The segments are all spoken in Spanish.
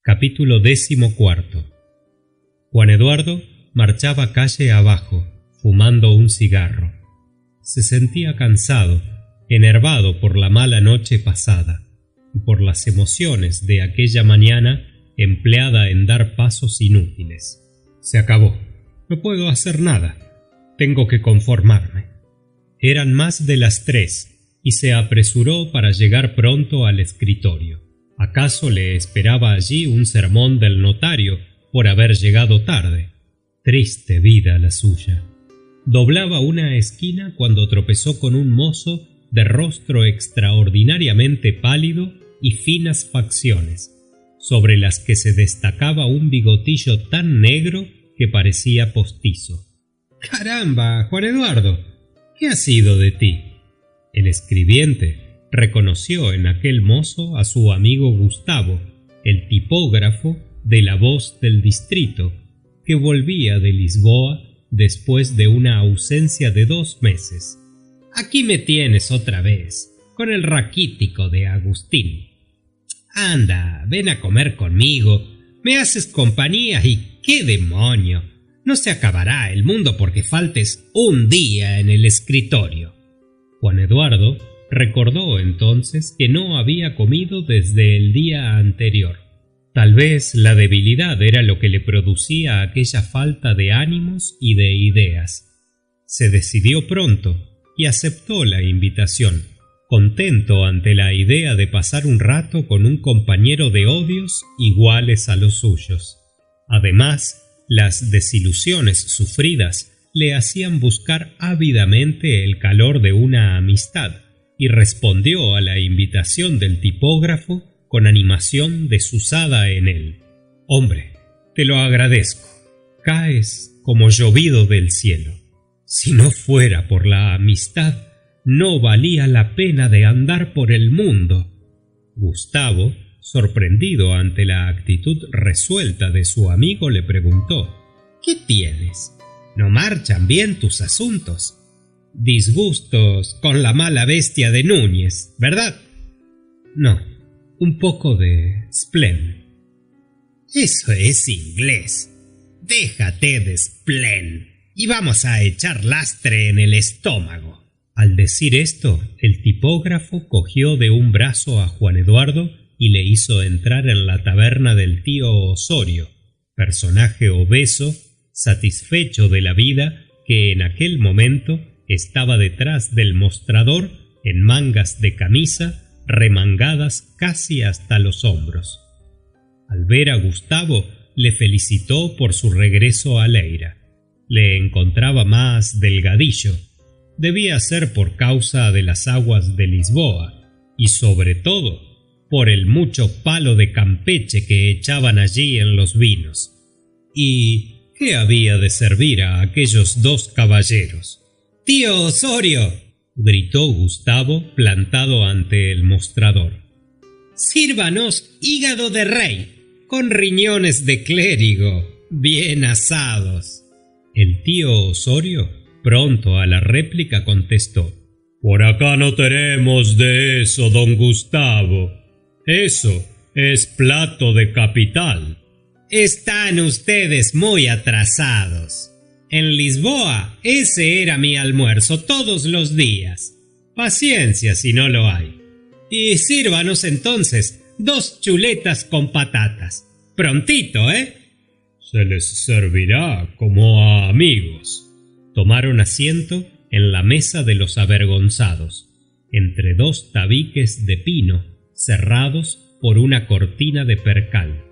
Capítulo 14. Juan Eduardo marchaba calle abajo, fumando un cigarro. Se sentía cansado, enervado por la mala noche pasada y por las emociones de aquella mañana empleada en dar pasos inútiles. Se acabó. No puedo hacer nada. Tengo que conformarme. Eran más de las 3 y se apresuró para llegar pronto al escritorio. ¿Acaso le esperaba allí un sermón del notario por haber llegado tarde? Triste vida la suya. Doblaba una esquina cuando tropezó con un mozo de rostro extraordinariamente pálido y finas facciones, sobre las que se destacaba un bigotillo tan negro que parecía postizo. «¡Caramba, Juan Eduardo! ¿Qué ha sido de ti?» El escribiente reconoció en aquel mozo a su amigo Gustavo, el tipógrafo de La Voz del Distrito, que volvía de Lisboa después de una ausencia de 2 meses. «Aquí me tienes otra vez, con el raquítico de Agustín. Anda, ven a comer conmigo, me haces compañía y ¡qué demonio! No se acabará el mundo porque faltes un día en el escritorio». Juan Eduardo recordó entonces que no había comido desde el día anterior. Tal vez la debilidad era lo que le producía aquella falta de ánimos y de ideas. Se decidió pronto y aceptó la invitación, contento ante la idea de pasar un rato con un compañero de odios iguales a los suyos. Además, las desilusiones sufridas le hacían buscar ávidamente el calor de una amistad, y respondió a la invitación del tipógrafo con animación desusada en él. «Hombre, te lo agradezco. Caes como llovido del cielo. Si no fuera por la amistad, no valía la pena de andar por el mundo». Gustavo, sorprendido ante la actitud resuelta de su amigo, le preguntó: «¿Qué tienes? ¿No marchan bien tus asuntos? Disgustos con la mala bestia de Núñez, ¿verdad?» «No, un poco de spleen». «Eso es inglés. Déjate de spleen y vamos a echar lastre en el estómago». Al decir esto, el tipógrafo cogió de un brazo a Juan Eduardo y le hizo entrar en la taberna del tío Osorio, personaje obeso, satisfecho de la vida, que en aquel momento estaba detrás del mostrador en mangas de camisa remangadas casi hasta los hombros. Al ver a Gustavo, le felicitó por su regreso a Leira. Le encontraba más delgadillo. Debía ser por causa de las aguas de Lisboa y sobre todo por el mucho palo de Campeche que echaban allí en los vinos. ¿Y qué había de servir a aquellos 2 caballeros? «¡Tío Osorio!», gritó Gustavo plantado ante el mostrador. «Sírvanos hígado de rey, con riñones de clérigo, bien asados». El tío Osorio, pronto a la réplica, contestó: «Por acá no tenemos de eso, don Gustavo. Eso es plato de capital». «Están ustedes muy atrasados. En Lisboa ese era mi almuerzo todos los días. Paciencia si no lo hay. Y sírvanos entonces 2 chuletas con patatas. Prontito, ¿eh?» «Se les servirá como a amigos». Tomaron asiento en la mesa de los avergonzados, entre 2 tabiques de pino cerrados por una cortina de percal.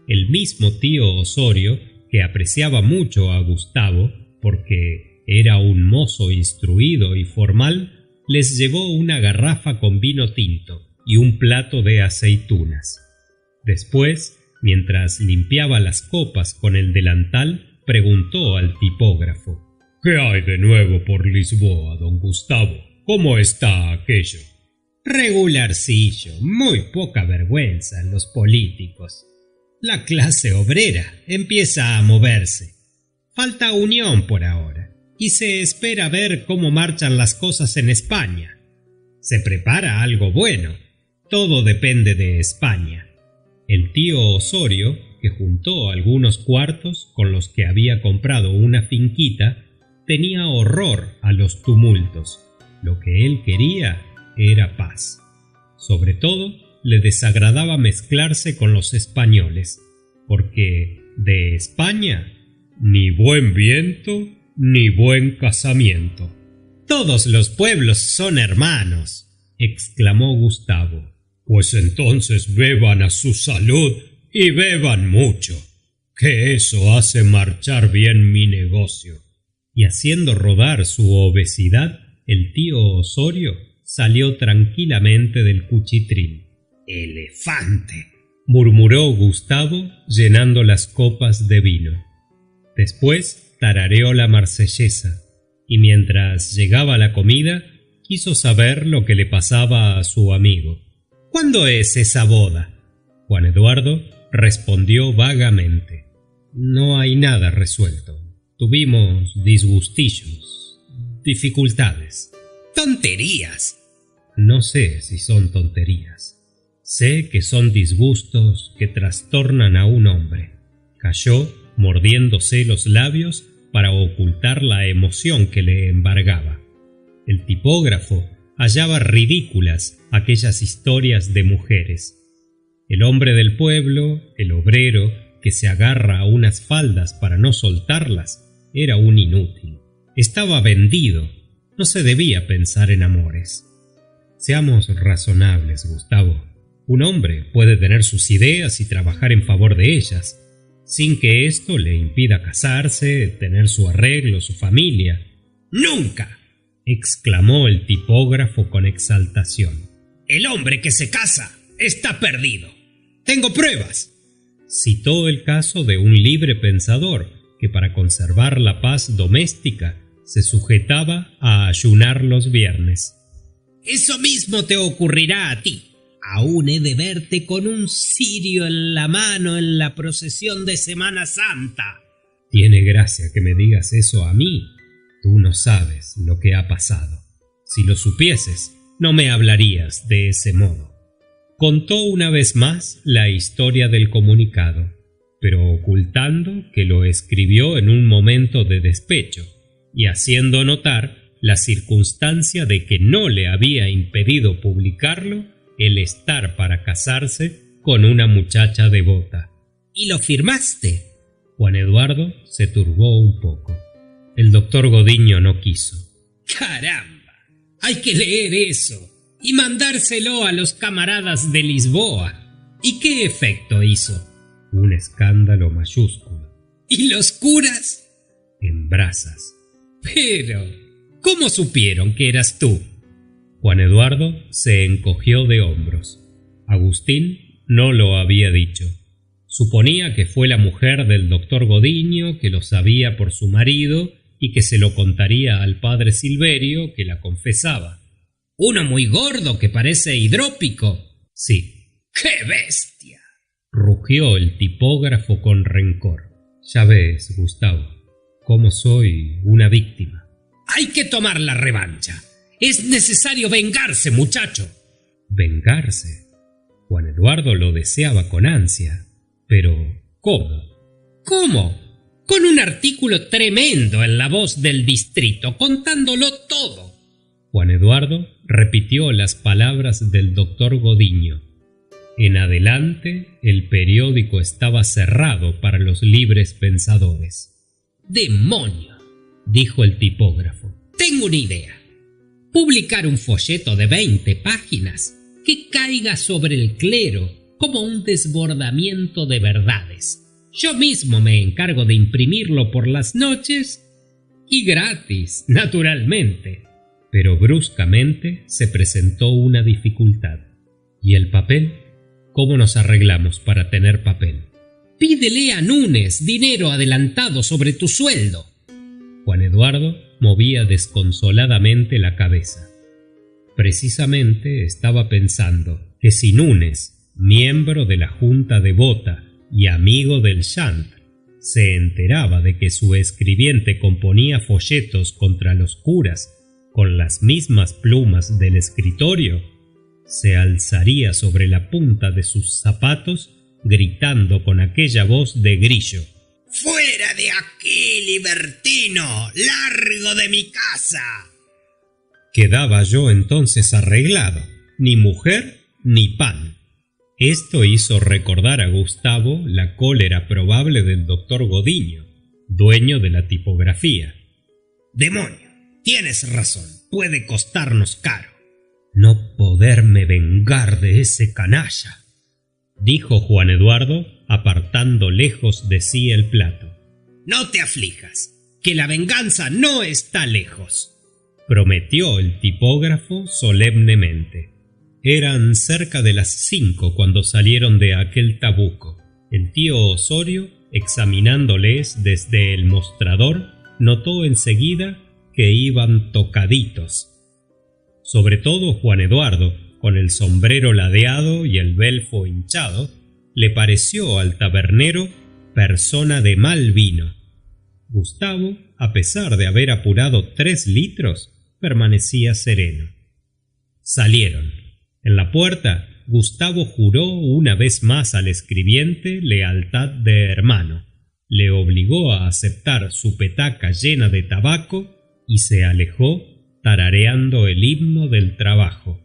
El mismo tío Osorio, que apreciaba mucho a Gustavo porque era un mozo instruido y formal, les llevó una garrafa con vino tinto y un plato de aceitunas. Después, mientras limpiaba las copas con el delantal, preguntó al tipógrafo: «¿Qué hay de nuevo por Lisboa, don Gustavo? ¿Cómo está aquello?» «Regularcillo, muy poca vergüenza en los políticos. La clase obrera empieza a moverse. Falta unión por ahora, y se espera ver cómo marchan las cosas en España. Se prepara algo bueno. Todo depende de España. El tío Osorio, que juntó algunos cuartos con los que había comprado una finquita, tenía horror a los tumultos. Lo que él quería era paz. Sobre todo, le desagradaba mezclarse con los españoles, porque de España ni buen viento ni buen casamiento. Todos los pueblos son hermanos, exclamó Gustavo. Pues entonces beban a su salud y beban mucho, que eso hace marchar bien mi negocio. Y haciendo rodar su obesidad, el tío Osorio salió tranquilamente del cuchitril. «¡Elefante!», murmuró Gustavo llenando las copas de vino. Después tarareó la marsellesa, y mientras llegaba la comida, quiso saber lo que le pasaba a su amigo. «¿Cuándo es esa boda?». Juan Eduardo respondió vagamente. «No hay nada resuelto. Tuvimos disgustillos, dificultades». «¡Tonterías!». «No sé si son tonterías. Sé que son disgustos que trastornan a un hombre». Calló, mordiéndose los labios para ocultar la emoción que le embargaba. El tipógrafo hallaba ridículas aquellas historias de mujeres. El hombre del pueblo, el obrero, que se agarra a unas faldas para no soltarlas, era un inútil. Estaba vendido. No se debía pensar en amores. Seamos razonables, Gustavo. Un hombre puede tener sus ideas y trabajar en favor de ellas, sin que esto le impida casarse, tener su arreglo, su familia. «¡Nunca!», exclamó el tipógrafo con exaltación. «El hombre que se casa está perdido. Tengo pruebas». Citó el caso de un libre pensador que para conservar la paz doméstica se sujetaba a ayunar los viernes. «Eso mismo te ocurrirá a ti. Aún he de verte con un cirio en la mano en la procesión de Semana Santa». «Tiene gracia que me digas eso a mí. Tú no sabes lo que ha pasado. Si lo supieses, no me hablarías de ese modo». Contó una vez más la historia del comunicado, pero ocultando que lo escribió en un momento de despecho y haciendo notar la circunstancia de que no le había impedido publicarlo el estar para casarse con una muchacha devota. «¿Y lo firmaste?». Juan Eduardo se turbó un poco. El doctor Godiño no quiso. «¡Caramba! Hay que leer eso y mandárselo a los camaradas de Lisboa». «¿Y qué efecto hizo?». «Un escándalo mayúsculo». «¿Y los curas?». «En brasas». «Pero, ¿cómo supieron que eras tú?». Juan Eduardo se encogió de hombros. Agustín no lo había dicho. Suponía que fue la mujer del doctor Godiño, que lo sabía por su marido y que se lo contaría al padre Silverio, que la confesaba. «Uno muy gordo que parece hidrópico». «Sí». «¡Qué bestia!», rugió el tipógrafo con rencor. «Ya ves, Gustavo, cómo soy una víctima». «Hay que tomar la revancha. Es necesario vengarse, muchacho». ¿Vengarse? Juan Eduardo lo deseaba con ansia. Pero, ¿cómo? ¿Cómo? Con un artículo tremendo en La Voz del Distrito, contándolo todo. Juan Eduardo repitió las palabras del doctor Godiño. En adelante, el periódico estaba cerrado para los libres pensadores. «¡Demonio!», dijo el tipógrafo. «Tengo una idea. Publicar un folleto de 20 páginas que caiga sobre el clero como un desbordamiento de verdades. Yo mismo me encargo de imprimirlo por las noches y gratis, naturalmente». Pero bruscamente se presentó una dificultad. ¿Y el papel? ¿Cómo nos arreglamos para tener papel? «Pídele a Núñez dinero adelantado sobre tu sueldo». Juan Eduardo movía desconsoladamente la cabeza. Precisamente estaba pensando que si Núñez, miembro de la Junta Devota y amigo del Chantre, se enteraba de que su escribiente componía folletos contra los curas con las mismas plumas del escritorio, se alzaría sobre la punta de sus zapatos gritando con aquella voz de grillo: ¡Fuera de aquí, libertino! ¡Largo de mi casa! Quedaba yo entonces arreglado, ni mujer ni pan. Esto hizo recordar a Gustavo la cólera probable del doctor Godiño, dueño de la tipografía. ¡Demonio! Tienes razón, puede costarnos caro. No poderme vengar de ese canalla, dijo Juan Eduardo, apartando lejos de sí el plato. No te aflijas, que la venganza no está lejos, prometió el tipógrafo solemnemente. Eran cerca de las 5 cuando salieron de aquel tabuco. El tío Osorio, examinándoles desde el mostrador, notó enseguida que iban tocaditos. Sobre todo Juan Eduardo, con el sombrero ladeado y el belfo hinchado, le pareció al tabernero persona de mal vino. Gustavo, a pesar de haber apurado 3 litros, permanecía sereno. Salieron. En la puerta, Gustavo juró una vez más al escribiente lealtad de hermano, le obligó a aceptar su petaca llena de tabaco y se alejó tarareando el himno del trabajo.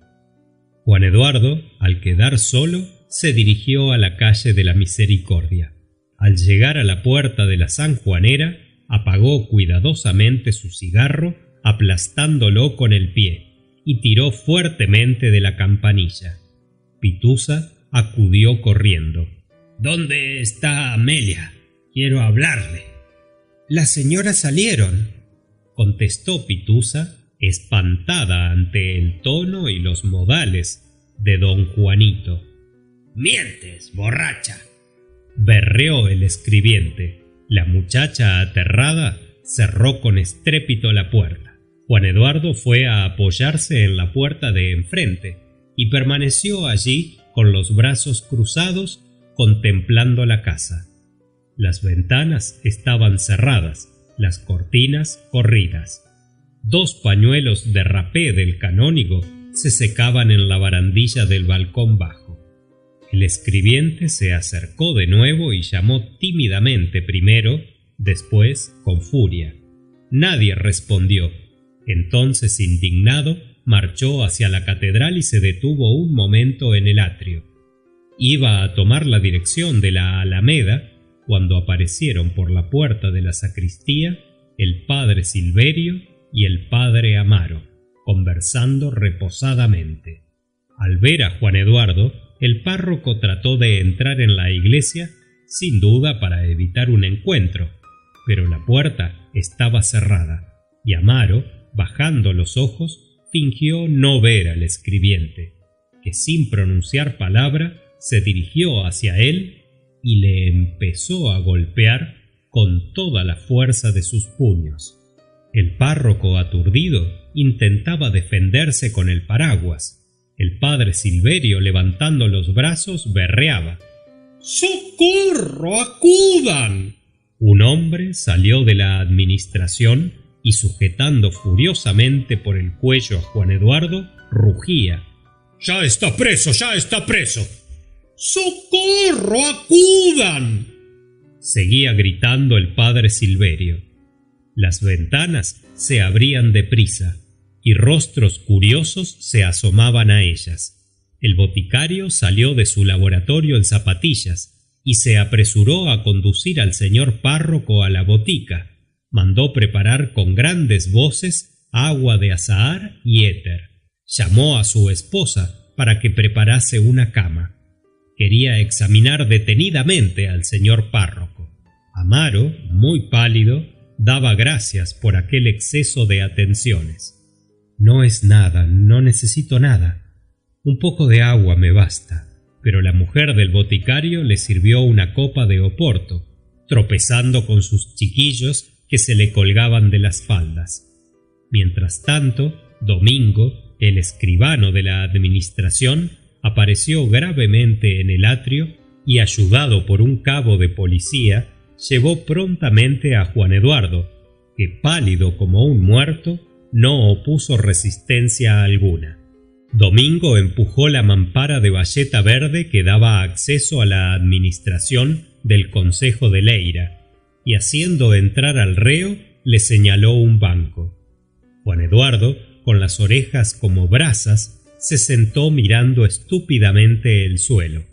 Juan Eduardo, al quedar solo, se dirigió a la calle de la Misericordia. Al llegar a la puerta de la sanjuanera, apagó cuidadosamente su cigarro, aplastándolo con el pie, y tiró fuertemente de la campanilla. Pitusa acudió corriendo. ¿Dónde está Amelia? Quiero hablarle. Las señoras salieron, contestó Pitusa, espantada ante el tono y los modales de don Juanito. Mientes, borracha, berreó el escribiente. La muchacha, aterrada, cerró con estrépito la puerta. Juan Eduardo fue a apoyarse en la puerta de enfrente y permaneció allí con los brazos cruzados contemplando la casa. Las ventanas estaban cerradas, las cortinas corridas. 2 pañuelos de rapé del canónigo se secaban en la barandilla del balcón bajo. El escribiente se acercó de nuevo y llamó tímidamente primero, después con furia. Nadie respondió. Entonces, indignado, marchó hacia la catedral y se detuvo un momento en el atrio. Iba a tomar la dirección de la Alameda cuando aparecieron por la puerta de la sacristía el padre Silverio y el padre Amaro, conversando reposadamente. Al ver a Juan Eduardo, el párroco trató de entrar en la iglesia, sin duda para evitar un encuentro, pero la puerta estaba cerrada, y Amaro, bajando los ojos, fingió no ver al escribiente, que sin pronunciar palabra se dirigió hacia él y le empezó a golpear con toda la fuerza de sus puños. El párroco, aturdido, intentaba defenderse con el paraguas. El padre Silverio, levantando los brazos, berreaba: ¡Socorro! ¡Acudan! Un hombre salió de la administración y, sujetando furiosamente por el cuello a Juan Eduardo, rugía: ¡Ya está preso! ¡Ya está preso! ¡Socorro! ¡Acudan! Seguía gritando el padre Silverio. Las ventanas se abrían deprisa y rostros curiosos se asomaban a ellas. El boticario salió de su laboratorio en zapatillas y se apresuró a conducir al señor párroco a la botica. Mandó preparar con grandes voces agua de azahar y éter. Llamó a su esposa para que preparase una cama. Quería examinar detenidamente al señor párroco. Amaro, muy pálido, daba gracias por aquel exceso de atenciones. No es nada, no necesito nada. Un poco de agua me basta. Pero la mujer del boticario le sirvió una copa de oporto, tropezando con sus chiquillos que se le colgaban de las faldas. Mientras tanto, Domingo, el escribano de la administración, apareció gravemente en el atrio y, ayudado por un cabo de policía, llevó prontamente a Juan Eduardo, que, pálido como un muerto, no opuso resistencia alguna. Domingo empujó la mampara de bayeta verde que daba acceso a la administración del Consejo de Leira, y haciendo entrar al reo, le señaló un banco. Juan Eduardo, con las orejas como brasas, se sentó mirando estúpidamente el suelo.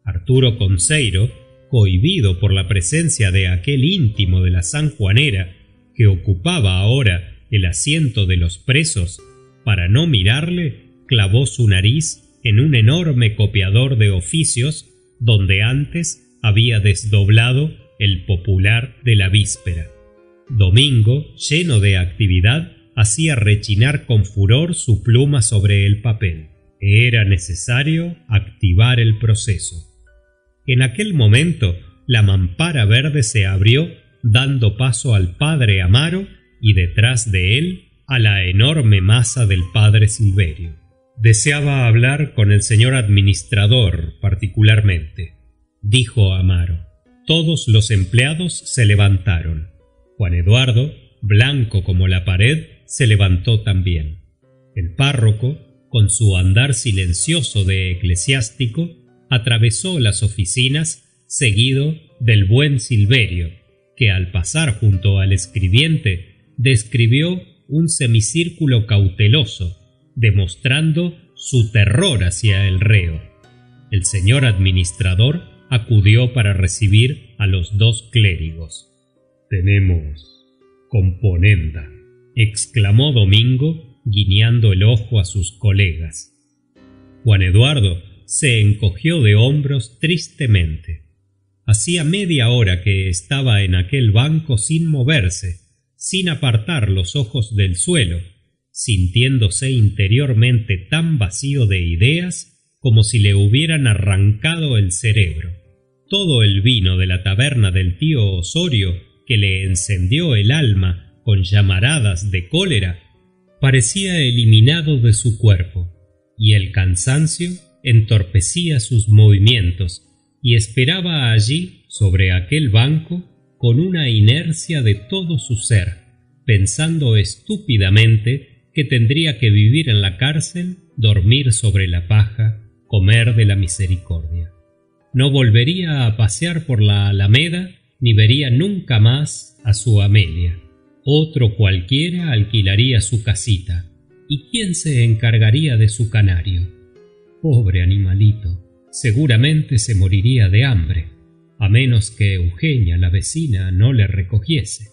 Arturo Conceiro, cohibido por la presencia de aquel íntimo de la sanjuanera que ocupaba ahora el asiento de los presos, para no mirarle, clavó su nariz en un enorme copiador de oficios donde antes había desdoblado el popular de la víspera. Domingo, lleno de actividad, hacía rechinar con furor su pluma sobre el papel. Era necesario activar el proceso. En aquel momento, la mampara verde se abrió, dando paso al padre Amaro y detrás de él a la enorme masa del padre Silverio. Deseaba hablar con el señor administrador particularmente, dijo Amaro. Todos los empleados se levantaron. Juan Eduardo, blanco como la pared, se levantó también. El párroco, con su andar silencioso de eclesiástico, atravesó las oficinas seguido del buen Silverio, que al pasar junto al escribiente describió un semicírculo cauteloso, demostrando su terror hacia el reo. El señor administrador acudió para recibir a los dos clérigos. «Tenemos componenda», exclamó Domingo, guiñando el ojo a sus colegas. Juan Eduardo se encogió de hombros tristemente. Hacía media hora que estaba en aquel banco sin moverse, sin apartar los ojos del suelo, sintiéndose interiormente tan vacío de ideas como si le hubieran arrancado el cerebro. Todo el vino de la taberna del tío Osorio, que le encendió el alma con llamaradas de cólera, parecía eliminado de su cuerpo, y el cansancio entorpecía sus movimientos, y esperaba allí, sobre aquel banco, con una inercia de todo su ser, pensando estúpidamente que tendría que vivir en la cárcel, dormir sobre la paja, comer de la misericordia. No volvería a pasear por la Alameda, ni vería nunca más a su Amelia. Otro cualquiera alquilaría su casita. ¿Y quién se encargaría de su canario? Pobre animalito, seguramente se moriría de hambre, a menos que Eugenia, la vecina, no le recogiese.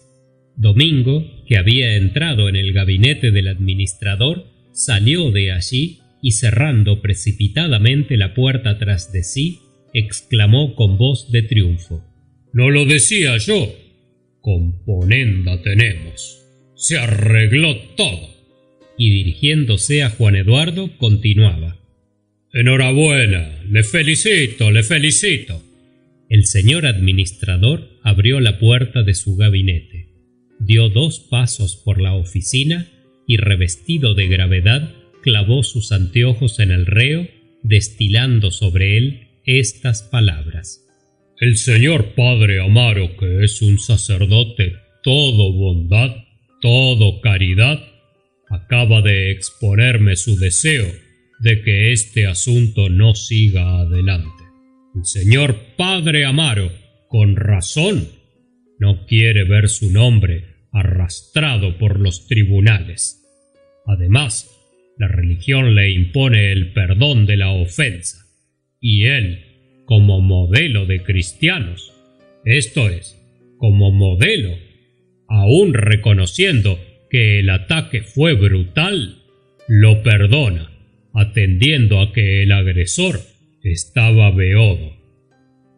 Domingo, que había entrado en el gabinete del administrador, salió de allí y, cerrando precipitadamente la puerta tras de sí, exclamó con voz de triunfo: «¡No lo decía yo! Componenda tenemos. Se arregló todo». Y dirigiéndose a Juan Eduardo, continuaba: «Enhorabuena, le felicito, le felicito». El señor administrador abrió la puerta de su gabinete, dio 2 pasos por la oficina y, revestido de gravedad, clavó sus anteojos en el reo, destilando sobre él estas palabras: «El señor padre Amaro, que es un sacerdote todo bondad, todo caridad, acaba de exponerme su deseo de que este asunto no siga adelante. El señor padre Amaro, con razón, no quiere ver su nombre arrastrado por los tribunales. Además, la religión le impone el perdón de la ofensa, y él, como modelo de cristianos, esto es, como modelo, aun reconociendo que el ataque fue brutal, lo perdona, atendiendo a que el agresor estaba beodo».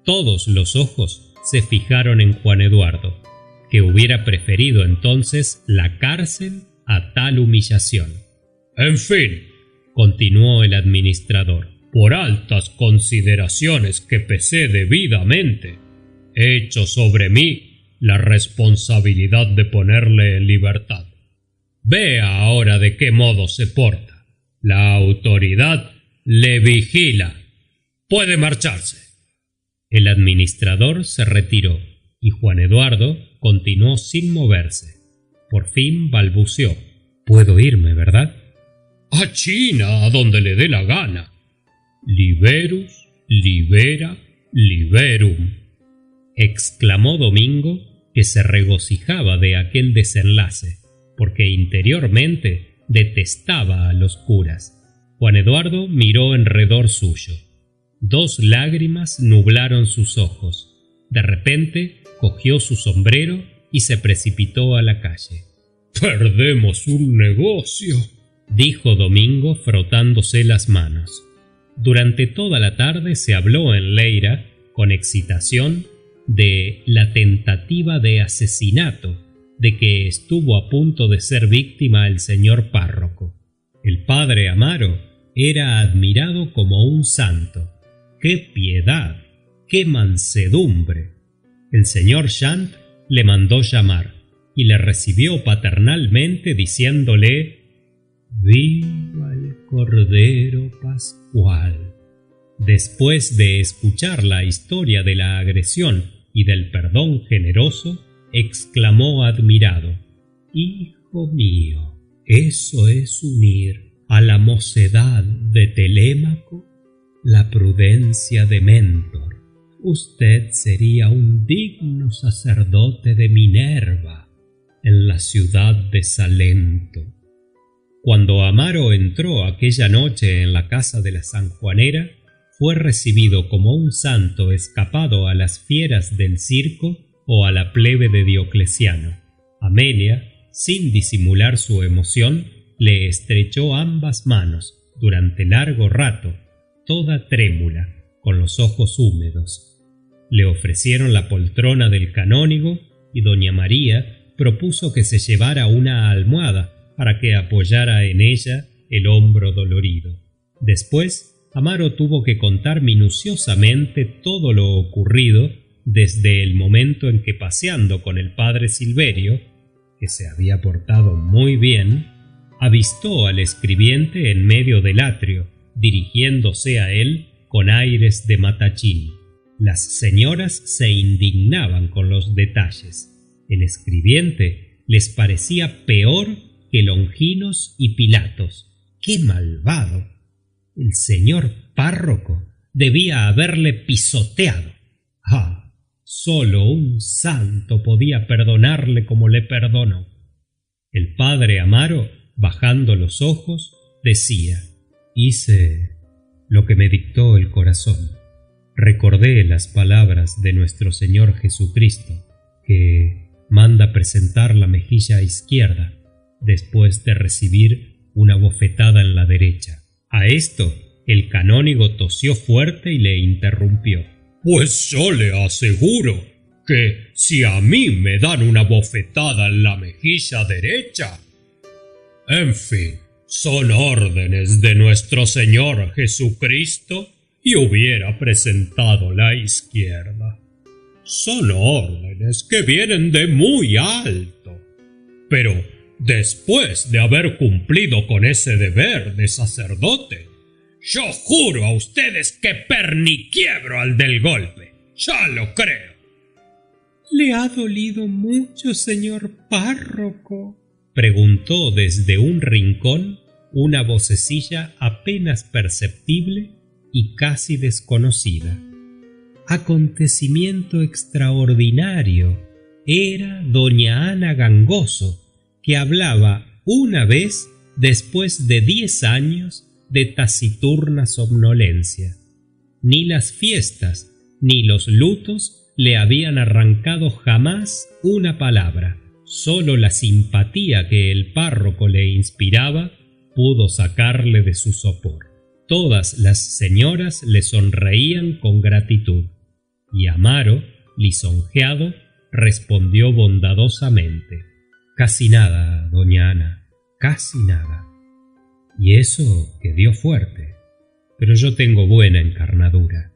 Todos los ojos se fijaron en Juan Eduardo, que hubiera preferido entonces la cárcel a tal humillación. «En fin», continuó el administrador, «por altas consideraciones que pesé debidamente, he hecho sobre mí la responsabilidad de ponerle en libertad. Vea ahora de qué modo se porta. La autoridad le vigila. Puede marcharse». El administrador se retiró y Juan Eduardo continuó sin moverse. Por fin balbuceó: «Puedo irme, ¿verdad?». a China, a donde le dé la gana. Liberus, libera, liberum, exclamó Domingo, que se regocijaba de aquel desenlace, porque interiormente detestaba a los curas. Juan Eduardo miró en redor suyo. 2 lágrimas nublaron sus ojos. De repente cogió su sombrero y se precipitó a la calle. «Perdemos un negocio», dijo Domingo frotándose las manos. Durante toda la tarde se habló en Leira, con excitación, de la tentativa de asesinato de que estuvo a punto de ser víctima el señor párroco. El padre Amaro era admirado como un santo. ¡Qué piedad! ¡Qué mansedumbre! El señor Chant le mandó llamar y le recibió paternalmente diciéndole: «¡Viva el Cordero Pascual!». Después de escuchar la historia de la agresión y del perdón generoso, exclamó admirado: «Hijo mío, eso es unir a la mocedad de Telémaco la prudencia de Mentor. Usted sería un digno sacerdote de Minerva en la ciudad de Salento». Cuando Amaro entró aquella noche en la casa de la sanjuanera, fue recibido como un santo escapado a las fieras del circo o a la plebe de Diocleciano. Amelia, sin disimular su emoción, le estrechó ambas manos durante largo rato, toda trémula, con los ojos húmedos. Le ofrecieron la poltrona del canónigo y doña María propuso que se llevara una almohada para que apoyara en ella el hombro dolorido. Después, Amaro tuvo que contar minuciosamente todo lo ocurrido desde el momento en que, paseando con el padre Silverio, que se había portado muy bien, avistó al escribiente en medio del atrio, dirigiéndose a él con aires de matachín. Las señoras se indignaban con los detalles. El escribiente les parecía peor que Longinos y Pilatos. ¡Qué malvado! El señor párroco debía haberle pisoteado. ¡Ah! Solo un santo podía perdonarle como le perdonó. El padre Amaro, bajando los ojos, decía: «Hice lo que me dictó el corazón. Recordé las palabras de nuestro Señor Jesucristo, que manda presentar la mejilla izquierda después de recibir una bofetada en la derecha». A esto, el canónigo tosió fuerte y le interrumpió: «Pues yo le aseguro que si a mí me dan una bofetada en la mejilla derecha... En fin, son órdenes de nuestro Señor Jesucristo y hubiera presentado la izquierda. Son órdenes que vienen de muy alto. Pero después de haber cumplido con ese deber de sacerdote, yo juro a ustedes que perniquiebro al del golpe. Ya lo creo». —¿Le ha dolido mucho, señor párroco? —preguntó desde un rincón una vocecilla apenas perceptible y casi desconocida. Acontecimiento extraordinario. Era doña Ana Gangoso, que hablaba una vez después de 10 años de taciturna somnolencia. Ni las fiestas ni los lutos le habían arrancado jamás una palabra. Solo la simpatía que el párroco le inspiraba pudo sacarle de su sopor. Todas las señoras le sonreían con gratitud, y Amaro, lisonjeado, respondió bondadosamente: «Casi nada, doña Ana, casi nada. Y eso que dio fuerte, pero yo tengo buena encarnadura».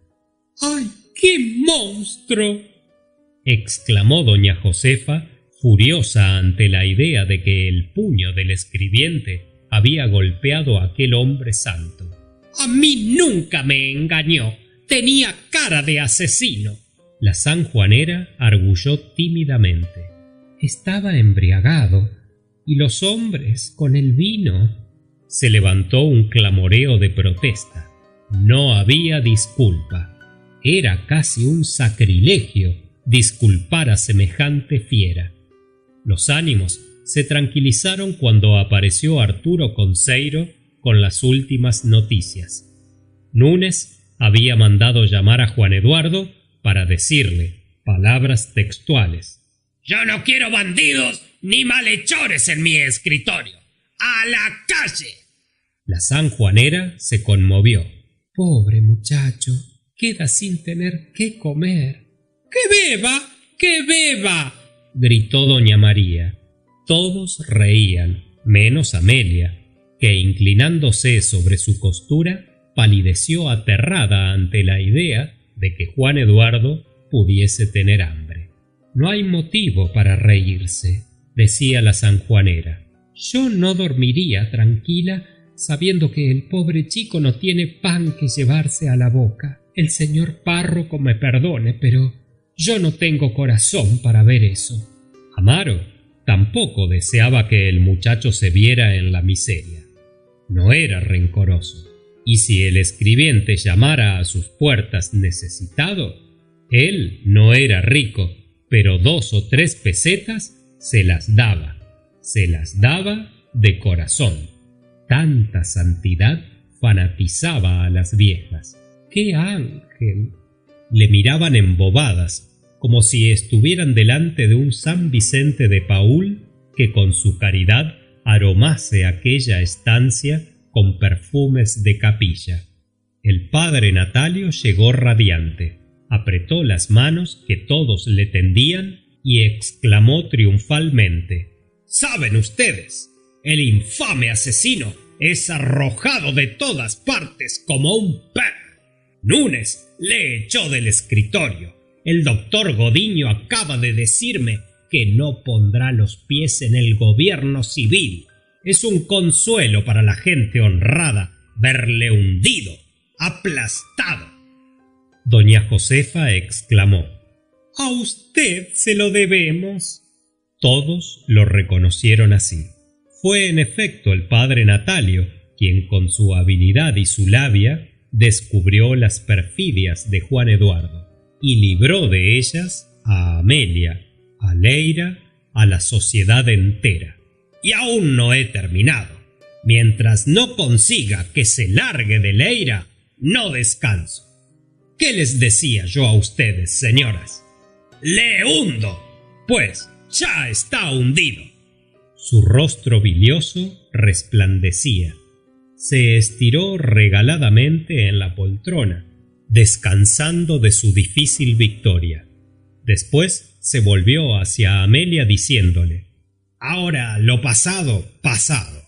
—¡Ay, qué monstruo! —exclamó doña Josefa, furiosa ante la idea de que el puño del escribiente había golpeado a aquel hombre santo. —A mí nunca me engañó. Tenía cara de asesino. La sanjuanera arguyó tímidamente: «Estaba embriagado, y los hombres con el vino». se levantó un clamoreo de protesta. No había disculpa. Era casi un sacrilegio disculpar a semejante fiera. Los ánimos se tranquilizaron cuando apareció Arturo Conceiro con las últimas noticias. Núñez había mandado llamar a Juan Eduardo para decirle palabras textuales: «Yo no quiero bandidos ni malhechores en mi escritorio. ¡A la calle!». La sanjuanera se conmovió. Pobre muchacho, queda sin tener qué comer. ¡Que beba! ¡Que beba!, gritó doña María. Todos reían, menos Amelia, que inclinándose sobre su costura, palideció aterrada ante la idea de que Juan Eduardo pudiese tener hambre. «No hay motivo para reírse», decía la sanjuanera. «Yo no dormiría tranquila sabiendo que el pobre chico no tiene pan que llevarse a la boca. El señor párroco me perdone, pero yo no tengo corazón para ver eso». Amaro tampoco deseaba que el muchacho se viera en la miseria. No era rencoroso, y si el escribiente llamara a sus puertas necesitado, él no era rico, pero 2 o 3 pesetas se las daba de corazón. Tanta santidad fanatizaba a las viejas. ¡Qué ángel! Le miraban embobadas, como si estuvieran delante de un San Vicente de Paúl que con su caridad aromase aquella estancia con perfumes de capilla. El padre Natalio llegó radiante, apretó las manos que todos le tendían y exclamó triunfalmente: «¿Saben ustedes? El infame asesino es arrojado de todas partes como un perro. Núñez le echó del escritorio. El doctor Godiño acaba de decirme que no pondrá los pies en el gobierno civil. Es un consuelo para la gente honrada verle hundido, aplastado». Doña Josefa exclamó: «A usted se lo debemos». Todos lo reconocieron así. Fue en efecto el padre Natalio quien con su habilidad y su labia descubrió las perfidias de Juan Eduardo y libró de ellas a Amelia, a Leira, a la sociedad entera. «Y aún no he terminado. Mientras no consiga que se largue de Leira, no descanso. ¿Qué les decía yo a ustedes, señoras? ¡Le hundo! Pues ya está hundido». Su rostro bilioso resplandecía. Se estiró regaladamente en la poltrona, descansando de su difícil victoria. Después se volvió hacia Amelia diciéndole: «Ahora lo pasado, pasado.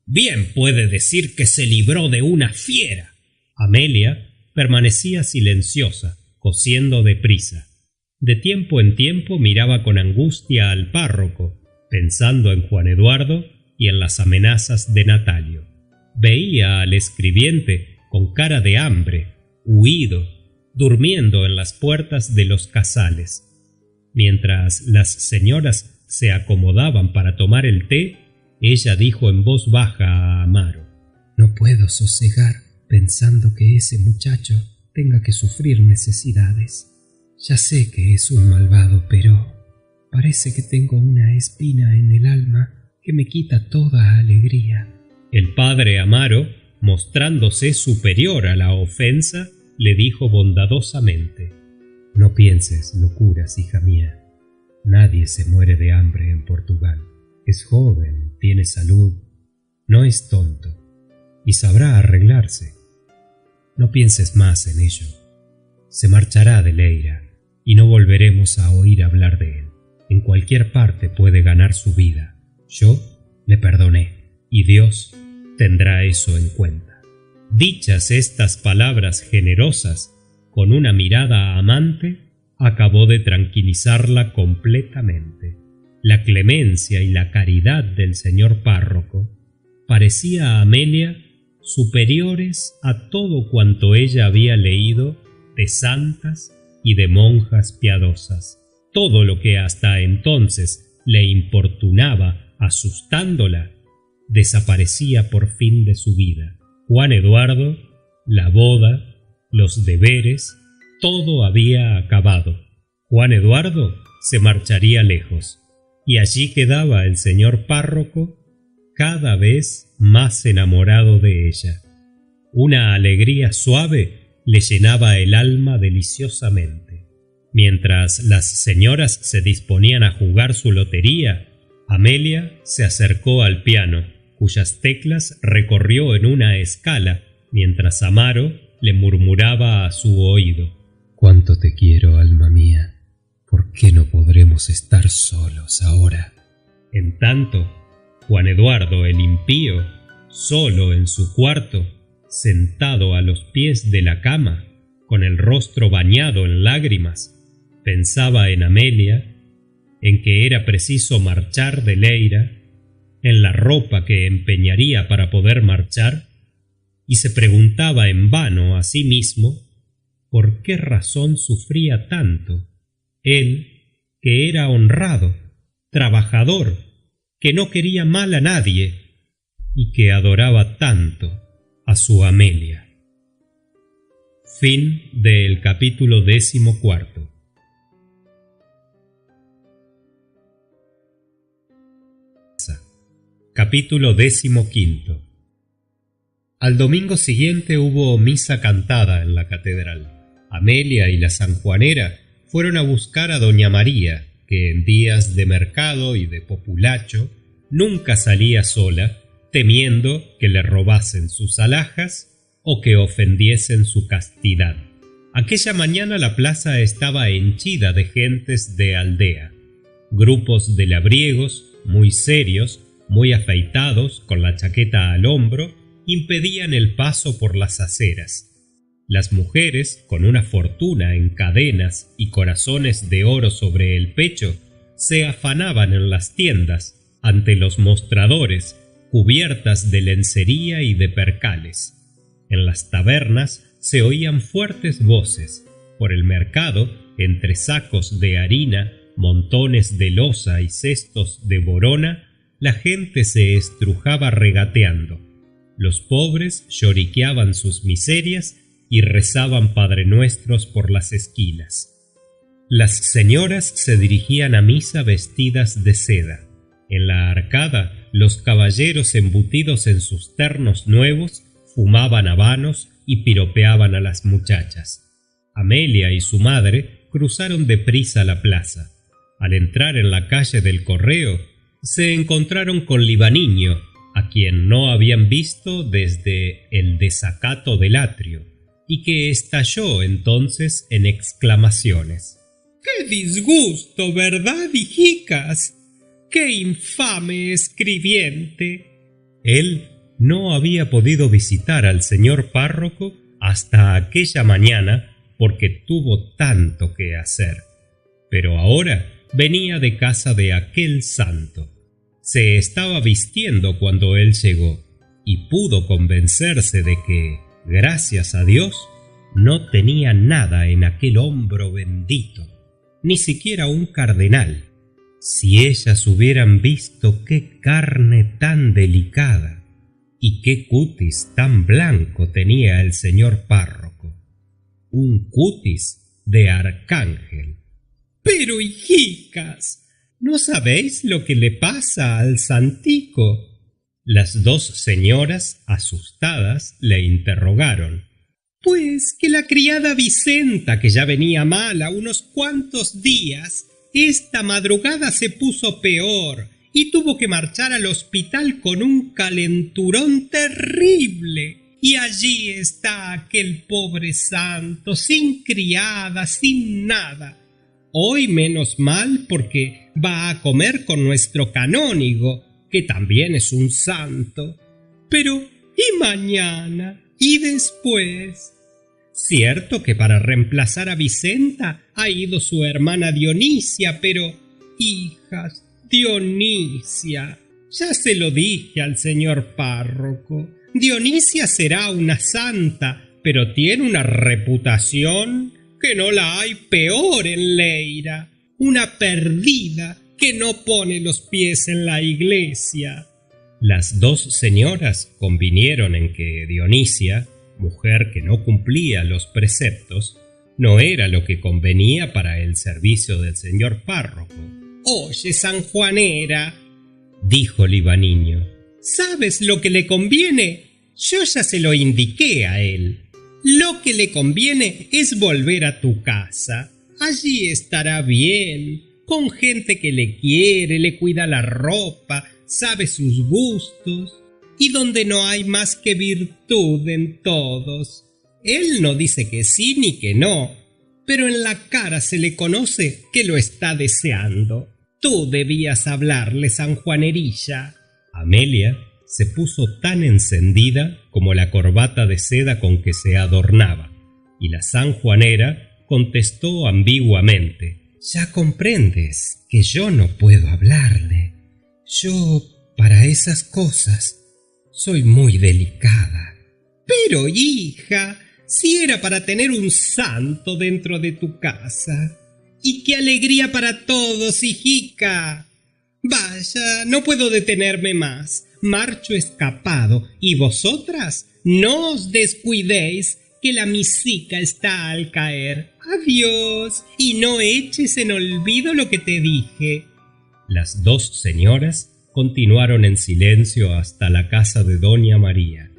Bien puede decir que se libró de una fiera». Amelia permanecía silenciosa, cosiendo deprisa. De tiempo en tiempo miraba con angustia al párroco, pensando en Juan Eduardo y en las amenazas de Natalio. Veía al escribiente con cara de hambre, huido, durmiendo en las puertas de los casales. Mientras las señoras se acomodaban para tomar el té, ella dijo en voz baja a Amaro: «No puedo sosegar pensando que ese muchacho tenga que sufrir necesidades. Ya sé que es un malvado, pero parece que tengo una espina en el alma que me quita toda alegría». El padre Amaro, mostrándose superior a la ofensa, le dijo bondadosamente: «No pienses locuras, hija mía. Nadie se muere de hambre en Portugal. Es joven, tiene salud, no es tonto y sabrá arreglarse. No pienses más en ello. Se marchará de Leira y no volveremos a oír hablar de él. En cualquier parte puede ganar su vida. Yo le perdoné y Dios tendrá eso en cuenta». Dichas estas palabras generosas, con una mirada amante, acabó de tranquilizarla completamente. La clemencia y la caridad del señor párroco parecía a Amelia superiores a todo cuanto ella había leído de santas y de monjas piadosas. Todo lo que hasta entonces le importunaba asustándola desaparecía por fin de su vida. Juan Eduardo, la boda, los deberes, todo había acabado. Juan Eduardo se marcharía lejos, y allí quedaba el señor párroco cada vez más enamorado de ella. Una alegría suave le llenaba el alma deliciosamente. Mientras las señoras se disponían a jugar su lotería, Amelia se acercó al piano, cuyas teclas recorrió en una escala, mientras Amaro le murmuraba a su oído: «Cuánto te quiero, alma mía. ¿Por qué no podremos estar solos ahora?» En tanto, Juan Eduardo el impío, solo en su cuarto, sentado a los pies de la cama, con el rostro bañado en lágrimas, pensaba en Amelia, en que era preciso marchar de Leyra, en la ropa que empeñaría para poder marchar, y se preguntaba en vano a sí mismo por qué razón sufría tanto, él que era honrado, trabajador, que no quería mal a nadie y que adoraba tanto a su Amelia. Fin del capítulo 14. Capítulo 15. Al domingo siguiente hubo misa cantada en la catedral. Amelia y la sanjuanera fueron a buscar a doña María, que en días de mercado y de populacho nunca salía sola, temiendo que le robasen sus alhajas o que ofendiesen su castidad. Aquella mañana la plaza estaba henchida de gentes de aldea. Grupos de labriegos, muy serios, muy afeitados, con la chaqueta al hombro, impedían el paso por las aceras. Las mujeres, con una fortuna en cadenas y corazones de oro sobre el pecho, se afanaban en las tiendas, ante los mostradores, cubiertas de lencería y de percales. En las tabernas se oían fuertes voces. Por el mercado, entre sacos de harina, montones de loza y cestos de borona, la gente se estrujaba regateando. Los pobres lloriqueaban sus miserias y rezaban padrenuestros por las esquinas. Las señoras se dirigían a misa vestidas de seda. En la arcada, los caballeros embutidos en sus ternos nuevos fumaban habanos y piropeaban a las muchachas. Amelia y su madre cruzaron deprisa la plaza. Al entrar en la calle del Correo, se encontraron con Libaninho, a quien no habían visto desde el desacato del atrio, y que estalló entonces en exclamaciones. ¡Qué disgusto, verdad, hijicas! ¡Qué infame escribiente! Él no había podido visitar al señor párroco hasta aquella mañana porque tuvo tanto que hacer. Pero ahora venía de casa de aquel santo. Se estaba vistiendo cuando él llegó y pudo convencerse de que, gracias a Dios, no tenía nada en aquel hombro bendito, ni siquiera un cardenal. Si ellas hubieran visto qué carne tan delicada y qué cutis tan blanco tenía el señor párroco, un cutis de arcángel. Pero, hijicas, ¿no sabéis lo que le pasa al santico? Las dos señoras, asustadas, le interrogaron. Pues que la criada Vicenta, que ya venía mala unos cuantos días, esta madrugada se puso peor y tuvo que marchar al hospital con un calenturón terrible. Y allí está aquel pobre santo, sin criada, sin nada. Hoy menos mal porque va a comer con nuestro canónigo, que también es un santo. Pero, ¿y mañana? ¿Y después? Cierto que para reemplazar a Vicenta ha ido su hermana Dionisia, pero, hijas, Dionisia, ya se lo dije al señor párroco. Dionisia será una santa, pero tiene una reputación que no la hay peor en Leyra. Una perdida que no pone los pies en la iglesia. Las dos señoras convinieron en que Dionisia, mujer que no cumplía los preceptos, no era lo que convenía para el servicio del señor párroco. «Oye, sanjuanera», dijo Libaniño, «¿sabes lo que le conviene? Yo ya se lo indiqué a él. Lo que le conviene es volver a tu casa. Allí estará bien, con gente que le quiere, le cuida la ropa, sabe sus gustos, y donde no hay más que virtud en todos. Él no dice que sí ni que no, pero en la cara se le conoce que lo está deseando. Tú debías hablarle, sanjuanerilla». Amelia se puso tan encendida como la corbata de seda con que se adornaba, y la sanjuanera contestó ambiguamente: «Ya comprendes que yo no puedo hablarle. Yo, para esas cosas, soy muy delicada». «Pero, hija, si era para tener un santo dentro de tu casa. ¡Y qué alegría para todos, hijica! Vaya, no puedo detenerme más. Marcho escapado, y vosotras no os descuidéis, que la misica está al caer. Adiós, y no eches en olvido lo que te dije». Las dos señoras continuaron en silencio hasta la casa de doña María.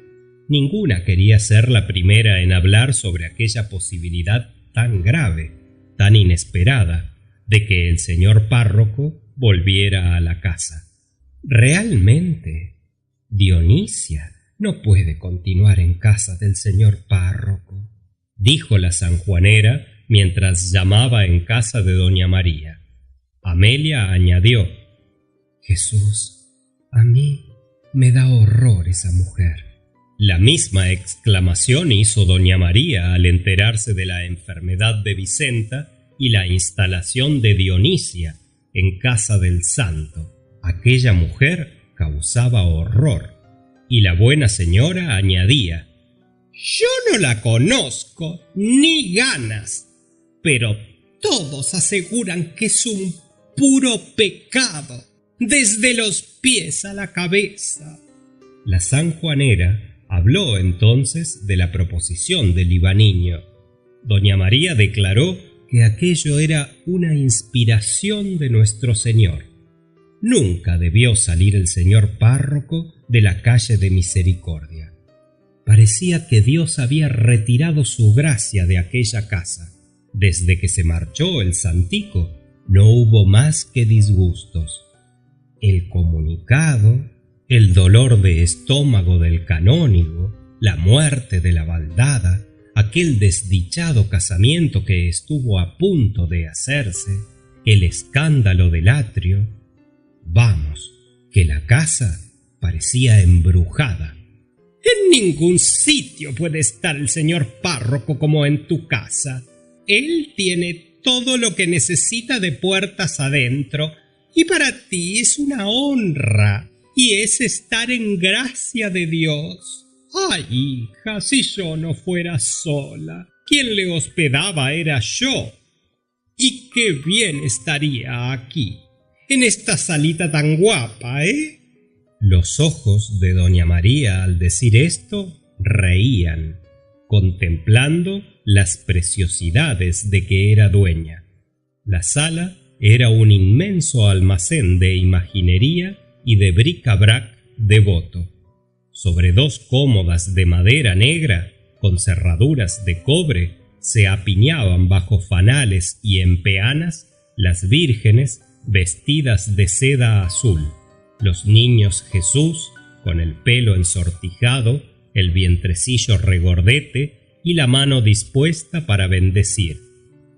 Ninguna quería ser la primera en hablar sobre aquella posibilidad tan grave, tan inesperada, de que el señor párroco volviera a la casa. Realmente, Dionisia no puede continuar en casa del señor párroco, dijo la sanjuanera mientras llamaba en casa de doña María. Amelia añadió: «Jesús, a mí me da horror esa mujer». La misma exclamación hizo doña María al enterarse de la enfermedad de Vicenta y la instalación de Dionisia en casa del santo. Aquella mujer causaba horror, y la buena señora añadía: «Yo no la conozco, ni ganas, pero todos aseguran que es un puro pecado, desde los pies a la cabeza». La sanjuanera habló entonces de la proposición del Libaniño. Doña María declaró que aquello era una inspiración de nuestro Señor. Nunca debió salir el señor párroco de la calle de Misericordia. Parecía que Dios había retirado su gracia de aquella casa. Desde que se marchó el santico, no hubo más que disgustos. El comunicado, el dolor de estómago del canónigo, la muerte de la baldada, aquel desdichado casamiento que estuvo a punto de hacerse, el escándalo del atrio. Vamos, que la casa parecía embrujada. «En ningún sitio puede estar el señor párroco como en tu casa. Él tiene todo lo que necesita de puertas adentro, y para ti es una honra, y es estar en gracia de Dios. Ay, hija, si yo no fuera sola, quien le hospedaba era yo. Y qué bien estaría aquí, en esta salita tan guapa, ¿eh?» Los ojos de doña María al decir esto reían, contemplando las preciosidades de que era dueña. La sala era un inmenso almacén de imaginería y de bric-a-brac devoto. Sobre dos cómodas de madera negra, con cerraduras de cobre, se apiñaban bajo fanales y en peanas las vírgenes vestidas de seda azul, los niños Jesús con el pelo ensortijado, el vientrecillo regordete y la mano dispuesta para bendecir,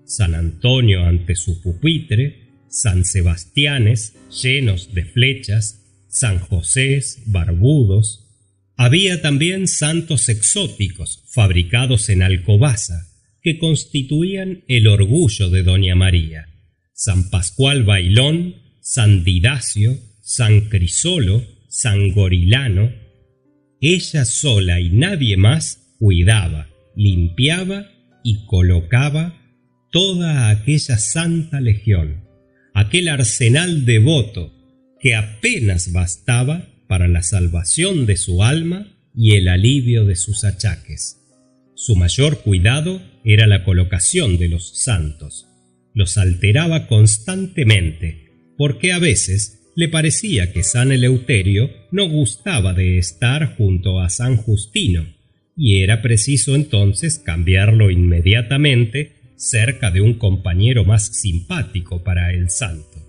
San Antonio ante su pupitre, San Sebastianes llenos de flechas, San Josés barbudos. Había también santos exóticos fabricados en alcobaza que constituían el orgullo de doña María: San Pascual Bailón, San Didacio, San Crisolo, San Gorilano. Ella sola y nadie más cuidaba, limpiaba y colocaba toda aquella santa legión, aquel arsenal devoto que apenas bastaba para la salvación de su alma y el alivio de sus achaques. Su mayor cuidado era la colocación de los santos. Los alteraba constantemente, porque a veces le parecía que San Eleuterio no gustaba de estar junto a San Justino, y era preciso entonces cambiarlo inmediatamente cerca de un compañero más simpático para el santo.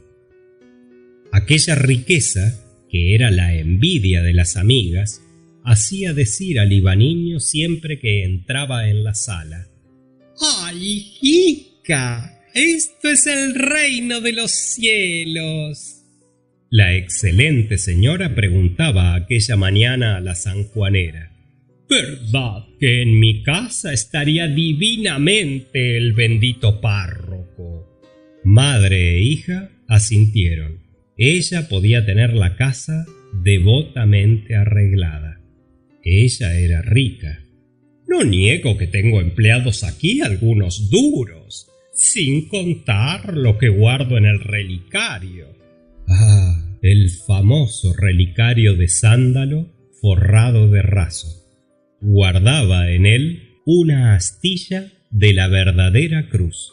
Aquella riqueza, que era la envidia de las amigas, hacía decir al Ibaniño siempre que entraba en la sala: ¡Ay, hija! ¡Esto es el reino de los cielos! La excelente señora preguntaba aquella mañana a la sanjuanera: ¿verdad que en mi casa estaría divinamente el bendito párroco? Madre e hija asintieron. Ella podía tener la casa devotamente arreglada. Ella era rica. No niego que tengo empleados aquí algunos duros, sin contar lo que guardo en el relicario. Ah, el famoso relicario de sándalo forrado de raso. Guardaba en él una astilla de la verdadera cruz,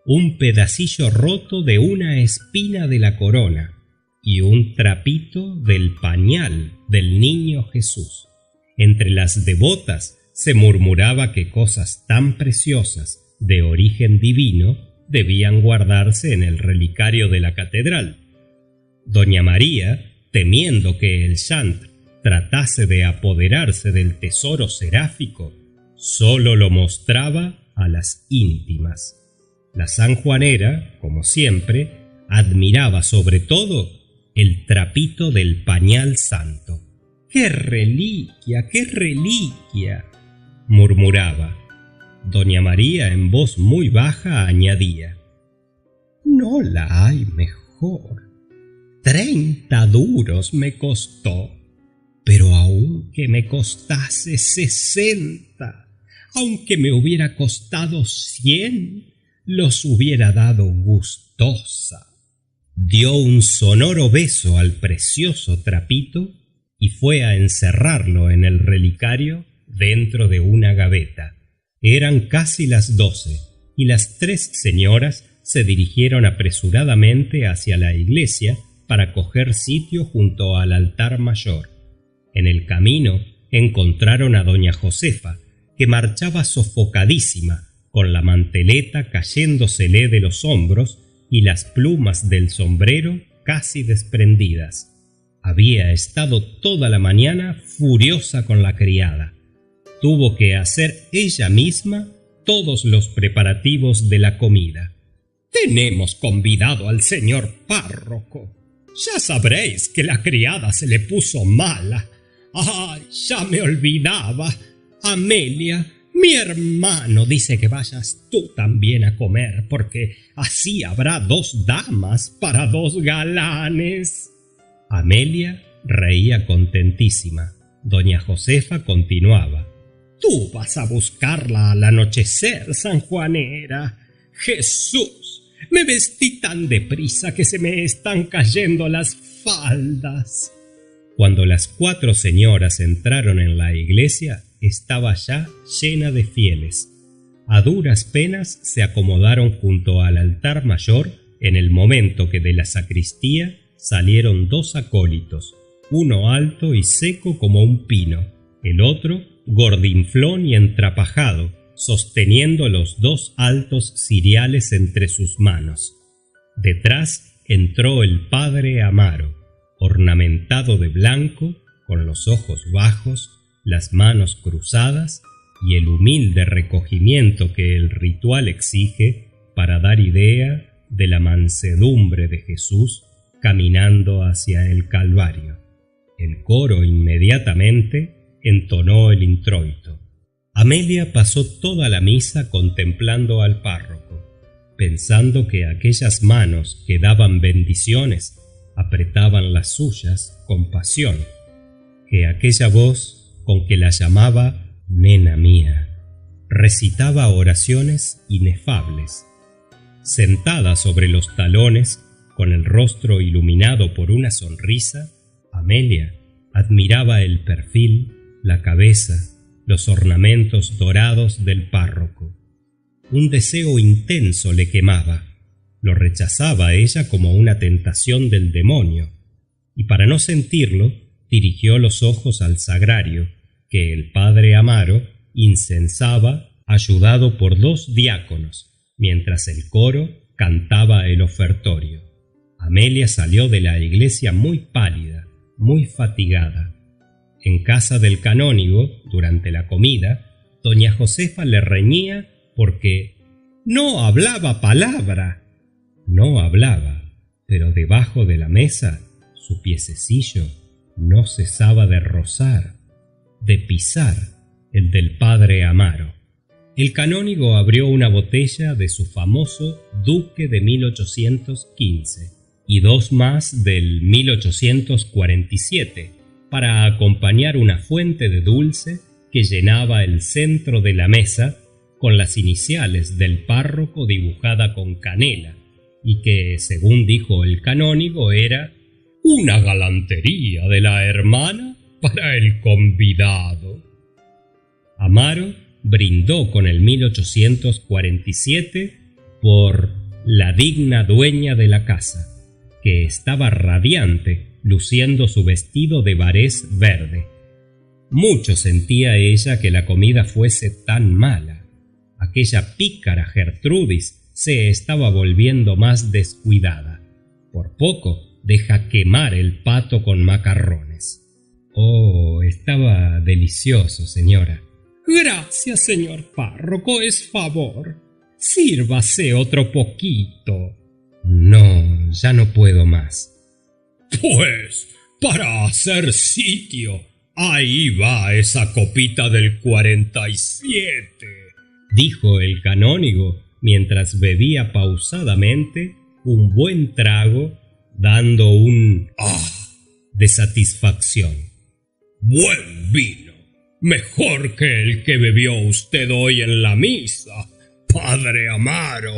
un pedacillo roto de una espina de la corona y un trapito del pañal del niño Jesús. Entre las devotas se murmuraba que cosas tan preciosas de origen divino debían guardarse en el relicario de la catedral. Doña María, temiendo que el chant tratase de apoderarse del tesoro seráfico, sólo lo mostraba a las íntimas. La sanjuanera, como siempre, admiraba sobre todo el trapito del pañal santo. ¡Qué reliquia, qué reliquia!, murmuraba. Doña María, en voz muy baja, añadía: no la hay mejor. 30 duros me costó. Pero aunque me costase 60, aunque me hubiera costado 100, los hubiera dado gustosa. Dio un sonoro beso al precioso trapito y fue a encerrarlo en el relicario dentro de una gaveta. Eran casi las 12 y las 3 señoras se dirigieron apresuradamente hacia la iglesia para coger sitio junto al altar mayor. En el camino encontraron a doña Josefa, que marchaba sofocadísima, con la manteleta cayéndosele de los hombros y las plumas del sombrero casi desprendidas. Había estado toda la mañana furiosa con la criada. Tuvo que hacer ella misma todos los preparativos de la comida. «Tenemos convidado al señor párroco. Ya sabréis que la criada se le puso mala. ¡Ay, ya me olvidaba! Amelia, mi hermano dice que vayas tú también a comer, porque así habrá 2 damas para 2 galanes». Amelia reía contentísima. Doña Josefa continuaba: «Tú vas a buscarla al anochecer, sanjuanera. Jesús, me vestí tan deprisa que se me están cayendo las faldas». Cuando las 4 señoras entraron en la iglesia, estaba ya llena de fieles. A duras penas se acomodaron junto al altar mayor en el momento que de la sacristía salieron 2 acólitos, uno alto y seco como un pino, el otro gordinflón y entrapajado, sosteniendo los 2 altos ciriales entre sus manos. Detrás entró el padre Amaro, ornamentado de blanco, con los ojos bajos, las manos cruzadas y el humilde recogimiento que el ritual exige para dar idea de la mansedumbre de Jesús caminando hacia el Calvario. El coro inmediatamente entonó el introito. Amelia pasó toda la misa contemplando al párroco, pensando que aquellas manos que daban bendiciones apretaban las suyas con pasión, que aquella voz con que la llamaba nena mía recitaba oraciones inefables. Sentada sobre los talones, con el rostro iluminado por una sonrisa, Amelia Admiraba el perfil, la cabeza, los ornamentos dorados del párroco. Un deseo intenso le quemaba. Lo rechazaba ella como una tentación del demonio, y para no sentirlo, dirigió los ojos al sagrario, que el padre Amaro incensaba, ayudado por 2 diáconos, mientras el coro cantaba el ofertorio. Amelia salió de la iglesia muy pálida, muy fatigada. En casa del canónigo, durante la comida, doña Josefa le reñía porque no hablaba palabra. No hablaba, pero debajo de la mesa su piececillo no cesaba de rozar, de pisar el del padre Amaro. El canónigo abrió una botella de su famoso Duque de 1815 y 2 más del 1847 para acompañar una fuente de dulce que llenaba el centro de la mesa con las iniciales del párroco dibujada con canela y que, según dijo el canónigo, era una galantería de la hermana para el convidado. Amaro brindó con el 1847 por la digna dueña de la casa, que estaba radiante, luciendo su vestido de barés verde. Mucho sentía ella que la comida fuese tan mala. Aquella pícara Gertrudis se estaba volviendo más descuidada. Por poco deja quemar el pato con macarrones. Oh, estaba delicioso, señora. Gracias, señor párroco, es favor. Sírvase otro poquito. No, ya no puedo más. Pues, para hacer sitio, ahí va esa copita del 47, dijo el canónigo mientras bebía pausadamente un buen trago, dando un de satisfacción. Buen vino, mejor que el que bebió usted hoy en la misa, padre Amaro.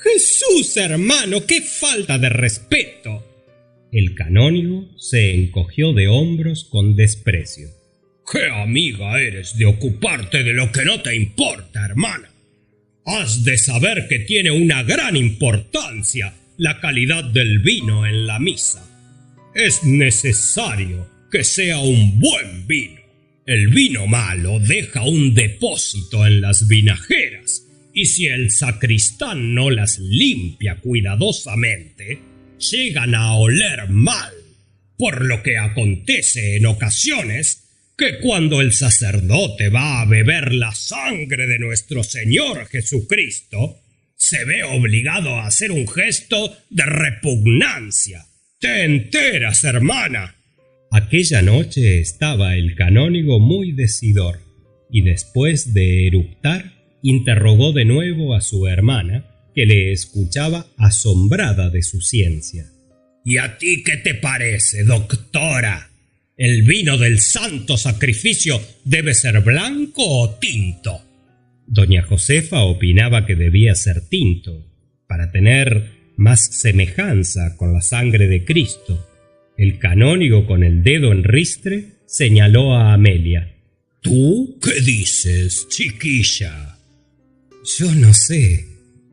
Jesús, hermano, qué falta de respeto. El canónigo se encogió de hombros con desprecio. ¡Qué amiga eres de ocuparte de lo que no te importa, hermana! Has de saber que tiene una gran importancia la calidad del vino en la misa. Es necesario que sea un buen vino. El vino malo deja un depósito en las vinajeras, y si el sacristán no las limpia cuidadosamente, llegan a oler mal, por lo que acontece en ocasiones que cuando el sacerdote va a beber la sangre de nuestro Señor Jesucristo, se ve obligado a hacer un gesto de repugnancia. ¿Te enteras, hermana? Aquella noche estaba el canónigo muy decidor, y después de eructar, interrogó de nuevo a su hermana, que le escuchaba asombrada de su ciencia. ¿Y a ti qué te parece, doctora? ¿El vino del santo sacrificio debe ser blanco o tinto? Doña Josefa opinaba que debía ser tinto, para tener más semejanza con la sangre de Cristo. El canónigo, con el dedo en ristre, señaló a Amelia. ¿Tú qué dices, chiquilla? Yo no sé,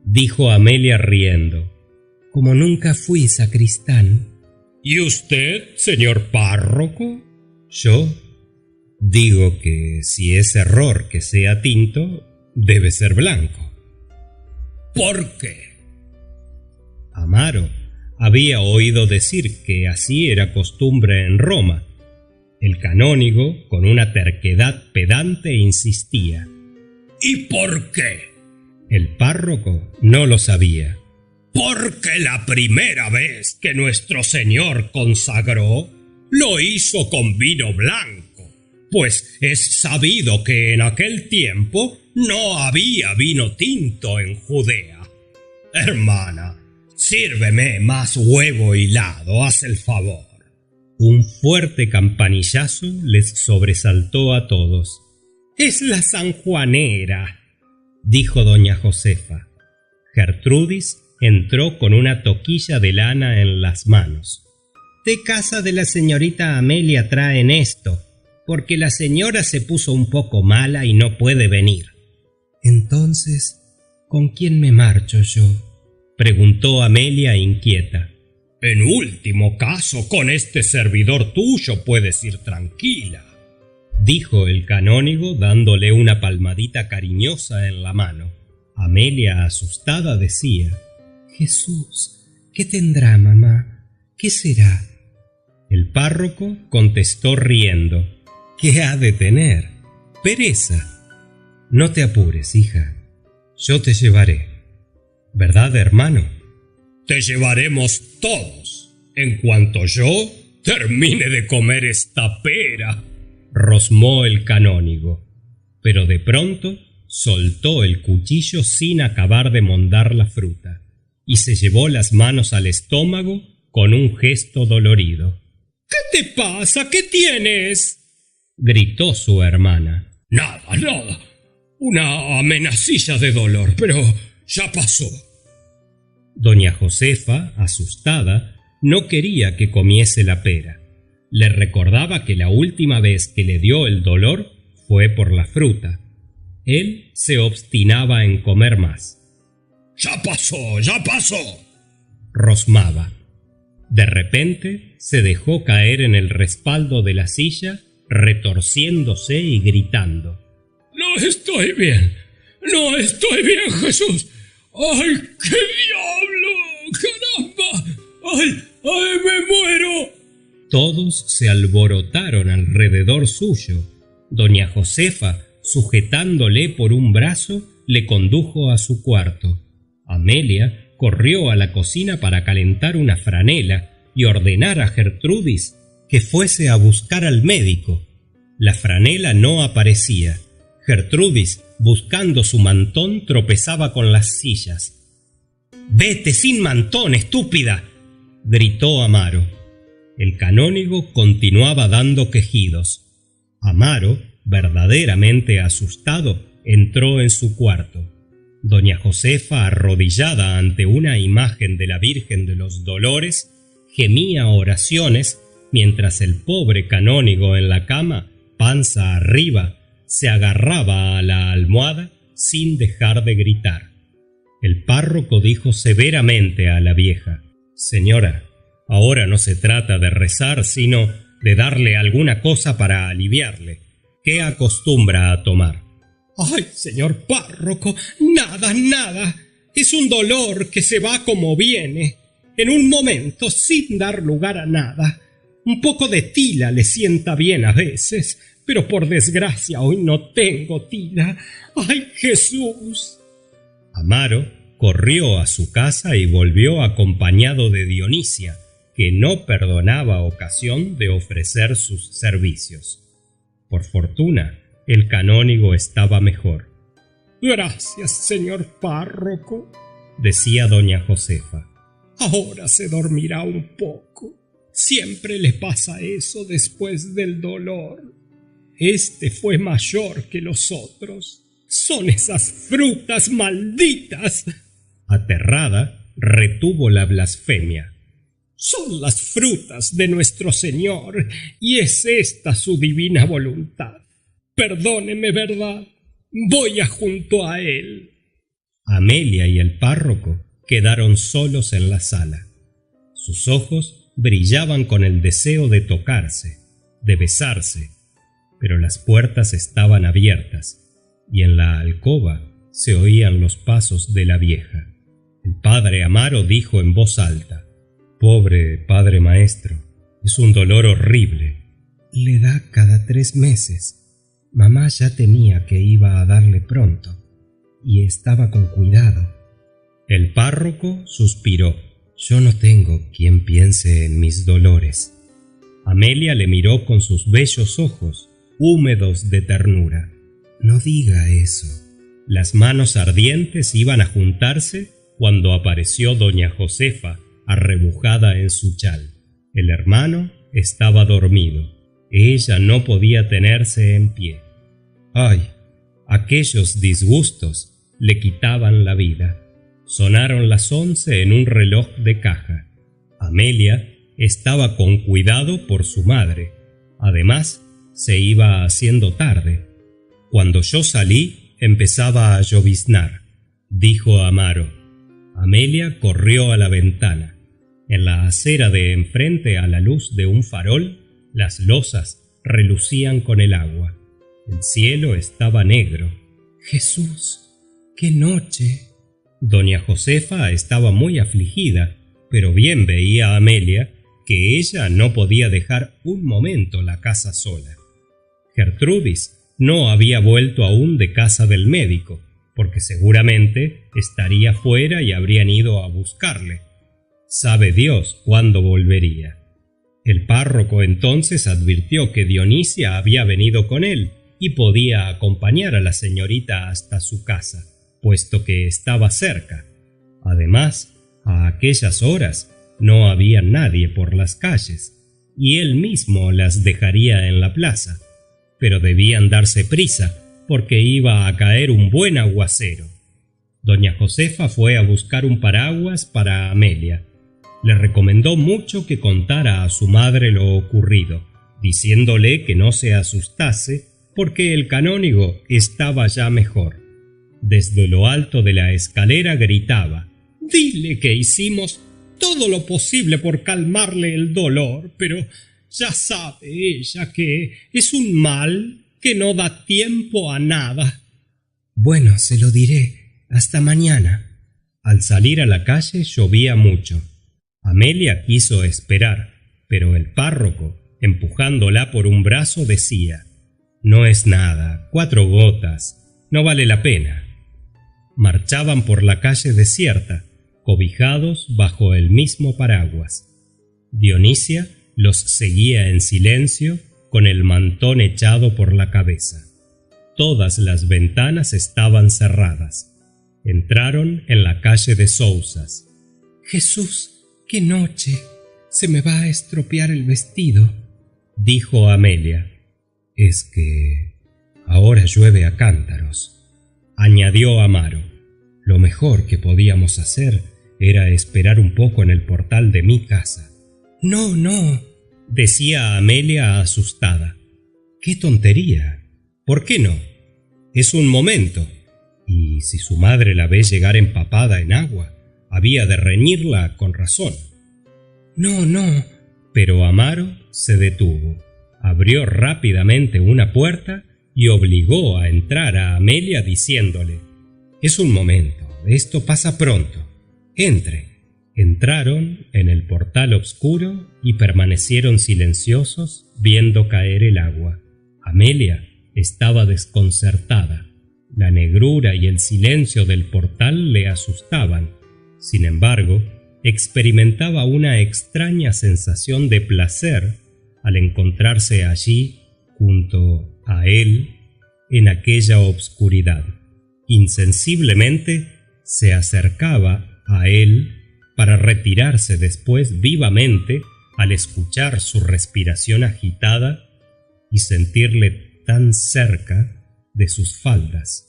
dijo Amelia riendo. Como nunca fui sacristán. ¿Y usted, señor párroco? Yo digo que si es error que sea tinto, debe ser blanco. ¿Por qué? Amaro había oído decir que así era costumbre en Roma. El canónigo, con una terquedad pedante, insistía. ¿Y por qué? El párroco no lo sabía. Porque la primera vez que nuestro Señor consagró, lo hizo con vino blanco, pues es sabido que en aquel tiempo no había vino tinto en Judea. Hermana, sírveme más huevo hilado, haz el favor. Un fuerte campanillazo les sobresaltó a todos. Es la sanjuanera, dijo doña Josefa. Gertrudis entró con una toquilla de lana en las manos. De casa de la señorita Amelia traen esto, porque la señora se puso un poco mala y no puede venir. Entonces, ¿con quién me marcho yo?, preguntó Amelia inquieta. En último caso, con este servidor tuyo puedes ir tranquila, dijo el canónigo dándole una palmadita cariñosa en la mano. Amelia, asustada, decía: Jesús, ¿qué tendrá mamá? ¿Qué será? El párroco contestó riendo: ¿Qué ha de tener? Pereza. No te apures, hija. Yo te llevaré. ¿Verdad, hermano? Te llevaremos todos, en cuanto yo termine de comer esta pera, rosmó el canónigo. Pero de pronto soltó el cuchillo sin acabar de mondar la fruta y se llevó las manos al estómago con un gesto dolorido. ¿Qué te pasa? ¿Qué tienes?, gritó su hermana. Nada. Una amenacilla de dolor, pero ya pasó. Doña Josefa, asustada, no quería que comiese la pera. Le recordaba que la última vez que le dio el dolor fue por la fruta. Él se obstinaba en comer más. ¡Ya pasó! Rosmaba. De repente se dejó caer en el respaldo de la silla, retorciéndose y gritando. ¡No estoy bien, Jesús! ¡Ay, qué diablo! ¡Caramba! ¡Ay, me muero! Todos se alborotaron alrededor suyo. Doña Josefa, sujetándole por un brazo, le condujo a su cuarto. Amelia corrió a la cocina para calentar una franela y ordenar a Gertrudis que fuese a buscar al médico. La franela no aparecía. Gertrudis, buscando su mantón, tropezaba con las sillas. «¡Vete sin mantón, estúpida!», gritó Amaro. El canónigo continuaba dando quejidos. Amaro, verdaderamente asustado, entró en su cuarto. Doña Josefa, arrodillada ante una imagen de la Virgen de los Dolores, gemía oraciones mientras el pobre canónigo en la cama, panza arriba, se agarraba a la almohada sin dejar de gritar. El párroco dijo severamente a la vieja: «Señora, ahora no se trata de rezar, sino de darle alguna cosa para aliviarle. ¿Qué acostumbra a tomar?». «Ay, señor párroco, nada. Es un dolor que se va como viene, en un momento, sin dar lugar a nada. Un poco de tila le sienta bien a veces, pero por desgracia hoy no tengo tila. ¡Ay, Jesús!». Amaro corrió a su casa y volvió acompañado de Dionisia, que no perdonaba ocasión de ofrecer sus servicios. Por fortuna, el canónigo estaba mejor. «Gracias, señor párroco», decía doña Josefa. «Ahora se dormirá un poco. Siempre le pasa eso después del dolor. Este fue mayor que los otros. Son esas frutas malditas». Aterrada, retuvo la blasfemia. «Son las frutas de nuestro Señor, y es esta su divina voluntad. Perdóneme, ¿verdad? Voy a junto a él». Amelia y el párroco quedaron solos en la sala. Sus ojos brillaban con el deseo de tocarse, de besarse, pero las puertas estaban abiertas y en la alcoba se oían los pasos de la vieja. El padre Amaro dijo en voz alta: «Pobre padre maestro, es un dolor horrible». «Le da cada 3 meses. Mamá ya temía que iba a darle pronto y estaba con cuidado». El párroco suspiró. «Yo no tengo quien piense en mis dolores». Amelia le miró con sus bellos ojos, húmedos de ternura. «No diga eso». Las manos ardientes iban a juntarse cuando apareció doña Josefa, arrebujada en su chal. El hermano estaba dormido. Ella no podía tenerse en pie. ¡Ay! Aquellos disgustos le quitaban la vida. Sonaron las 11 en un reloj de caja. Amelia estaba con cuidado por su madre. Además, se iba haciendo tarde. Cuando yo salí, empezaba a lloviznar, dijo Amaro. Amelia corrió a la ventana. En la acera de enfrente, a la luz de un farol, las losas relucían con el agua. El cielo estaba negro. Jesús, qué noche. Doña Josefa estaba muy afligida, pero bien veía Amelia que ella no podía dejar un momento la casa sola. Gertrudis no había vuelto aún de casa del médico, porque seguramente estaría fuera y habrían ido a buscarle. Sabe Dios cuándo volvería. El párroco entonces advirtió que Dionisia había venido con él y podía acompañar a la señorita hasta su casa, puesto que estaba cerca. Además, a aquellas horas no había nadie por las calles, y él mismo las dejaría en la plaza. Pero debían darse prisa, porque iba a caer un buen aguacero. Doña Josefa fue a buscar un paraguas para Amelia. Le recomendó mucho que contara a su madre lo ocurrido, diciéndole que no se asustase, porque el canónigo estaba ya mejor. Desde lo alto de la escalera gritaba: «Dile que hicimos todo lo posible por calmarle el dolor, pero ya sabe ella que es un mal que no da tiempo a nada». Bueno, se lo diré. Hasta mañana. Al salir a la calle llovía mucho. Amelia quiso esperar, pero el párroco, empujándola por un brazo, decía: «No es nada, 4 gotas, no vale la pena». Marchaban por la calle desierta, cobijados bajo el mismo paraguas. Dionisia los seguía en silencio, con el mantón echado por la cabeza. Todas las ventanas estaban cerradas. Entraron en la calle de Sousas. «Jesús, qué noche. Se me va a estropear el vestido», dijo Amelia. «Es que ahora llueve a cántaros», añadió Amaro. «Lo mejor que podíamos hacer era esperar un poco en el portal de mi casa». «No, no», decía Amelia asustada. «¡Qué tontería! ¿Por qué no? Es un momento. Y si su madre la ve llegar empapada en agua, había de reñirla con razón». «No, no». Pero Amaro se detuvo, abrió rápidamente una puerta y obligó a entrar a Amelia diciéndole: «Es un momento, esto pasa pronto. Entre». Entraron en el portal oscuro y permanecieron silenciosos viendo caer el agua. Amelia estaba desconcertada. La negrura y el silencio del portal le asustaban. Sin embargo, experimentaba una extraña sensación de placer al encontrarse allí, junto a él, en aquella obscuridad. Insensiblemente se acercaba a él para retirarse después vivamente al escuchar su respiración agitada y sentirle tan cerca de sus faldas.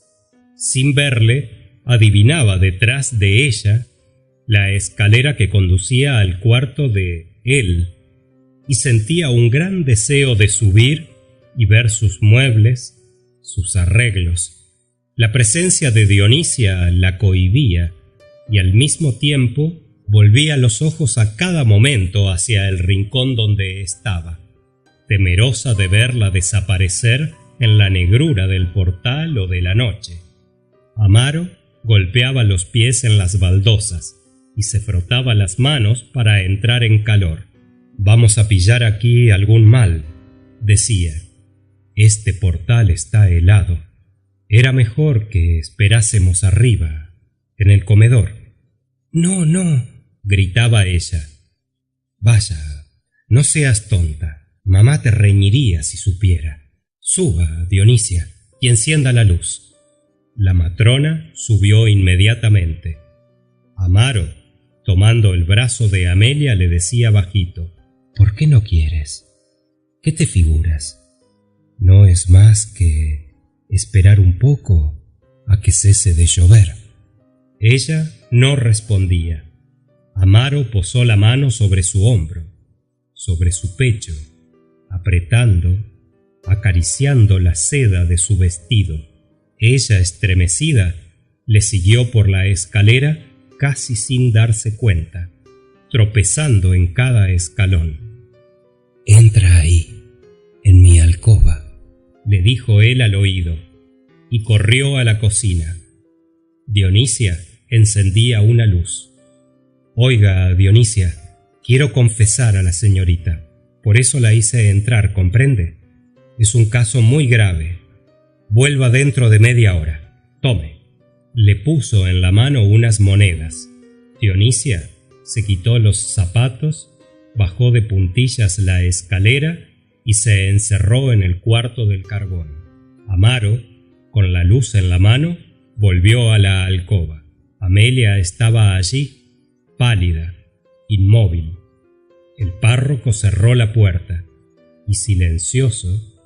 Sin verle, adivinaba detrás de ella la escalera que conducía al cuarto de él, y sentía un gran deseo de subir y ver sus muebles, sus arreglos. La presencia de Dionisia la cohibía, y al mismo tiempo volvía los ojos a cada momento hacia el rincón donde estaba, temerosa de verla desaparecer en la negrura del portal o de la noche. Amaro golpeaba los pies en las baldosas y se frotaba las manos para entrar en calor. «Vamos a pillar aquí algún mal», decía. «Este portal está helado. Era mejor que esperásemos arriba, en el comedor». «No, no», gritaba ella. «Vaya, no seas tonta. Mamá te reñiría si supiera. Suba, Dionisia, y encienda la luz». La matrona subió inmediatamente. Amaro, tomando el brazo de Amelia, le decía bajito: «¿Por qué no quieres? ¿Qué te figuras? No es más que esperar un poco a que cese de llover». Ella no respondía. Amaro posó la mano sobre su hombro. sobre su pecho, apretando, acariciando la seda de su vestido. Ella, estremecida, le siguió por la escalera casi sin darse cuenta, tropezando en cada escalón. «Entra ahí, en mi alcoba», le dijo él al oído, y corrió a la cocina. Dionisia encendía una luz. «Oiga, Dionisia, quiero confesar a la señorita. Por eso la hice entrar, ¿comprende? Es un caso muy grave. Vuelva dentro de media hora. Tome». Le puso en la mano unas monedas. Dionisia se quitó los zapatos, bajó de puntillas la escalera y se encerró en el cuarto del carbón. Amaro, con la luz en la mano, volvió a la alcoba. Amelia estaba allí, pálida, inmóvil. El párroco cerró la puerta y, silencioso,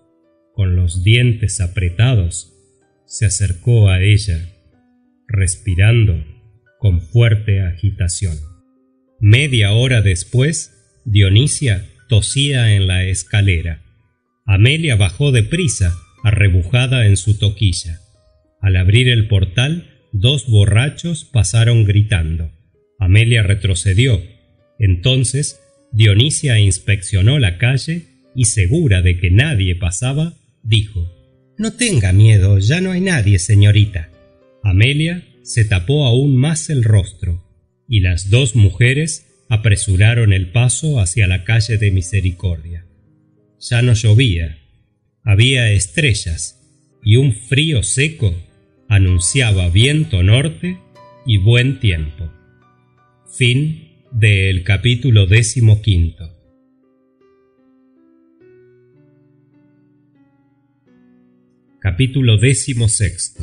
con los dientes apretados, se acercó a ella, respirando con fuerte agitación. Media hora después, Dionisia tosía en la escalera. Amelia bajó deprisa, arrebujada en su toquilla. Al abrir el portal, 2 borrachos pasaron gritando. Amelia retrocedió. Entonces, Dionisia inspeccionó la calle y, segura de que nadie pasaba, dijo: «No tenga miedo, ya no hay nadie, señorita». Amelia se tapó aún más el rostro, y las 2 mujeres apresuraron el paso hacia la calle de Misericordia. Ya no llovía, había estrellas, y un frío seco anunciaba viento norte y buen tiempo. Fin del capítulo 15. Capítulo 16.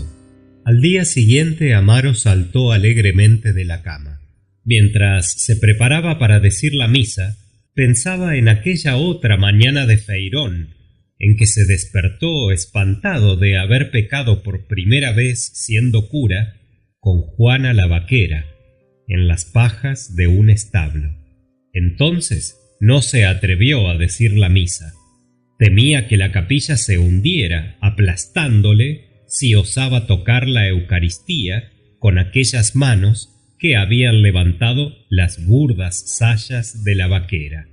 Al día siguiente, Amaro saltó alegremente de la cama. Mientras se preparaba para decir la misa, pensaba en aquella otra mañana de Feirón, en que se despertó espantado de haber pecado por primera vez siendo cura con Juana la vaquera, en las pajas de un establo. Entonces no se atrevió a decir la misa. Temía que la capilla se hundiera, aplastándole si osaba tocar la Eucaristía con aquellas manos que habían levantado las burdas sayas de la vaquera.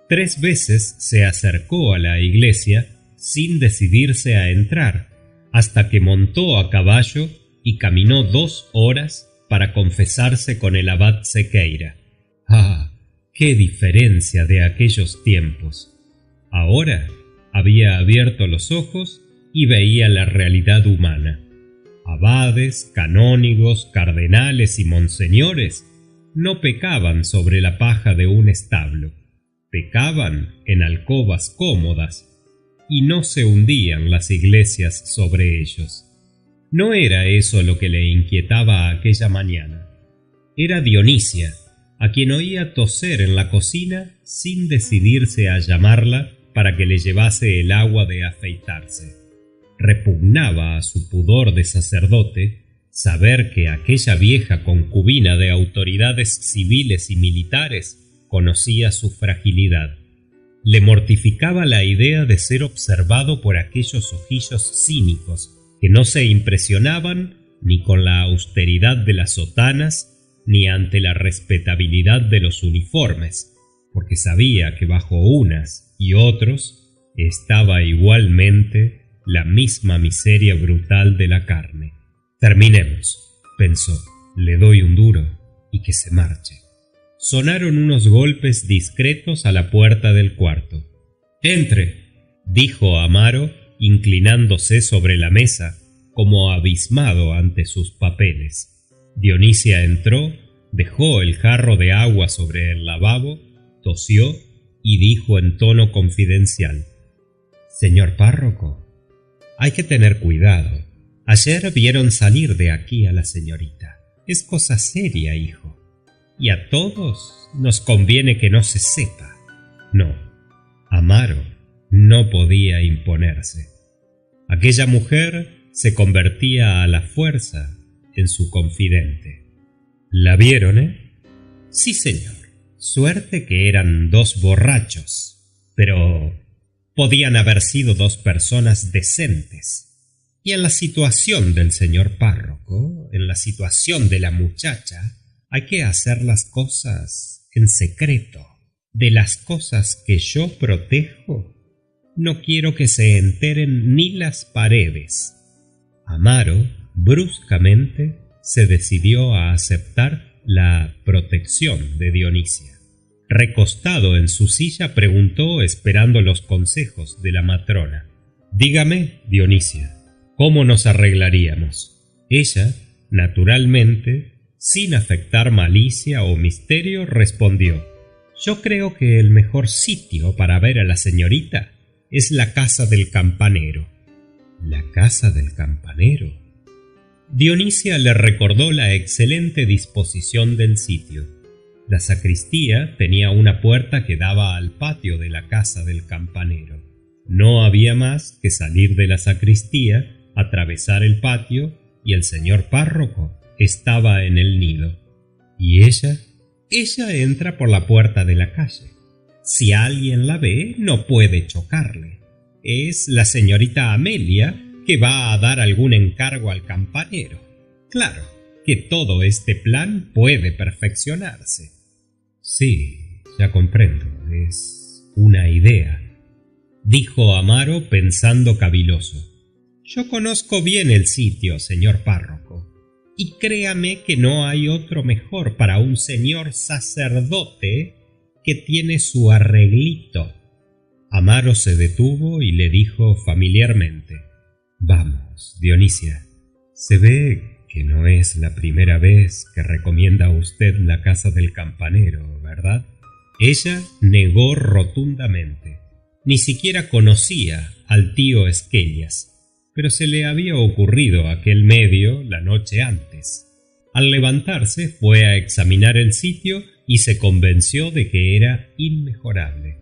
3 veces se acercó a la iglesia sin decidirse a entrar, hasta que montó a caballo y caminó 2 horas para confesarse con el abad Sequeira. ¡Ah! ¡Qué diferencia de aquellos tiempos! Ahora había abierto los ojos y veía la realidad humana. Abades, canónigos, cardenales y monseñores no pecaban sobre la paja de un establo, pecaban en alcobas cómodas, y no se hundían las iglesias sobre ellos. No era eso lo que le inquietaba aquella mañana. Era Dionisia, a quien oía toser en la cocina sin decidirse a llamarla para que le llevase el agua de afeitarse. Repugnaba a su pudor de sacerdote saber que aquella vieja concubina de autoridades civiles y militares conocía su fragilidad. Le mortificaba la idea de ser observado por aquellos ojillos cínicos que no se impresionaban ni con la austeridad de las sotanas ni ante la respetabilidad de los uniformes, porque sabía que bajo unas y otros estaba igualmente la misma miseria brutal de la carne. Terminemos, pensó, le doy un duro y que se marche. Sonaron unos golpes discretos a la puerta del cuarto. «Entre», dijo Amaro, inclinándose sobre la mesa, como abismado ante sus papeles. Dionisia entró, dejó el jarro de agua sobre el lavabo, tosió y dijo en tono confidencial: «Señor párroco, hay que tener cuidado. Ayer vieron salir de aquí a la señorita. Es cosa seria, hijo. Y a todos nos conviene que no se sepa». No, Amaro no podía imponerse. Aquella mujer se convertía a la fuerza en su confidente. «¿La vieron, eh?» «Sí, señor. Suerte que eran 2 borrachos, pero podían haber sido 2 personas decentes. Y en la situación del señor párroco, en la situación de la muchacha, hay que hacer las cosas en secreto. De las cosas que yo protejo, no quiero que se enteren ni las paredes. Amaro, bruscamente, se decidió a aceptar la protección de Dionisia. Recostado en su silla, preguntó esperando los consejos de la matrona. «Dígame, Dionisia, ¿cómo nos arreglaríamos?» Ella, naturalmente, sin afectar malicia o misterio, respondió: «Yo creo que el mejor sitio para ver a la señorita es la casa del campanero». «¿La casa del campanero?» Dionisia le recordó la excelente disposición del sitio. La sacristía tenía una puerta que daba al patio de la casa del campanero. No había más que salir de la sacristía, atravesar el patio, y el señor párroco estaba en el nido. ¿Y ella? Ella entra por la puerta de la calle. Si alguien la ve, no puede chocarle. Es la señorita Amelia que va a dar algún encargo al campanero. Claro que todo este plan puede perfeccionarse. Sí, ya comprendo, es una idea, dijo Amaro pensando caviloso. Yo conozco bien el sitio, señor párroco, y créame que no hay otro mejor para un señor sacerdote que tiene su arreglito. Amaro se detuvo y le dijo familiarmente: «Vamos, Dionisia, se ve que no es la primera vez que recomienda a usted la casa del campanero, ¿verdad?» Ella negó rotundamente. Ni siquiera conocía al tío Esquelias, pero se le había ocurrido aquel medio la noche antes. Al levantarse fue a examinar el sitio y se convenció de que era inmejorable.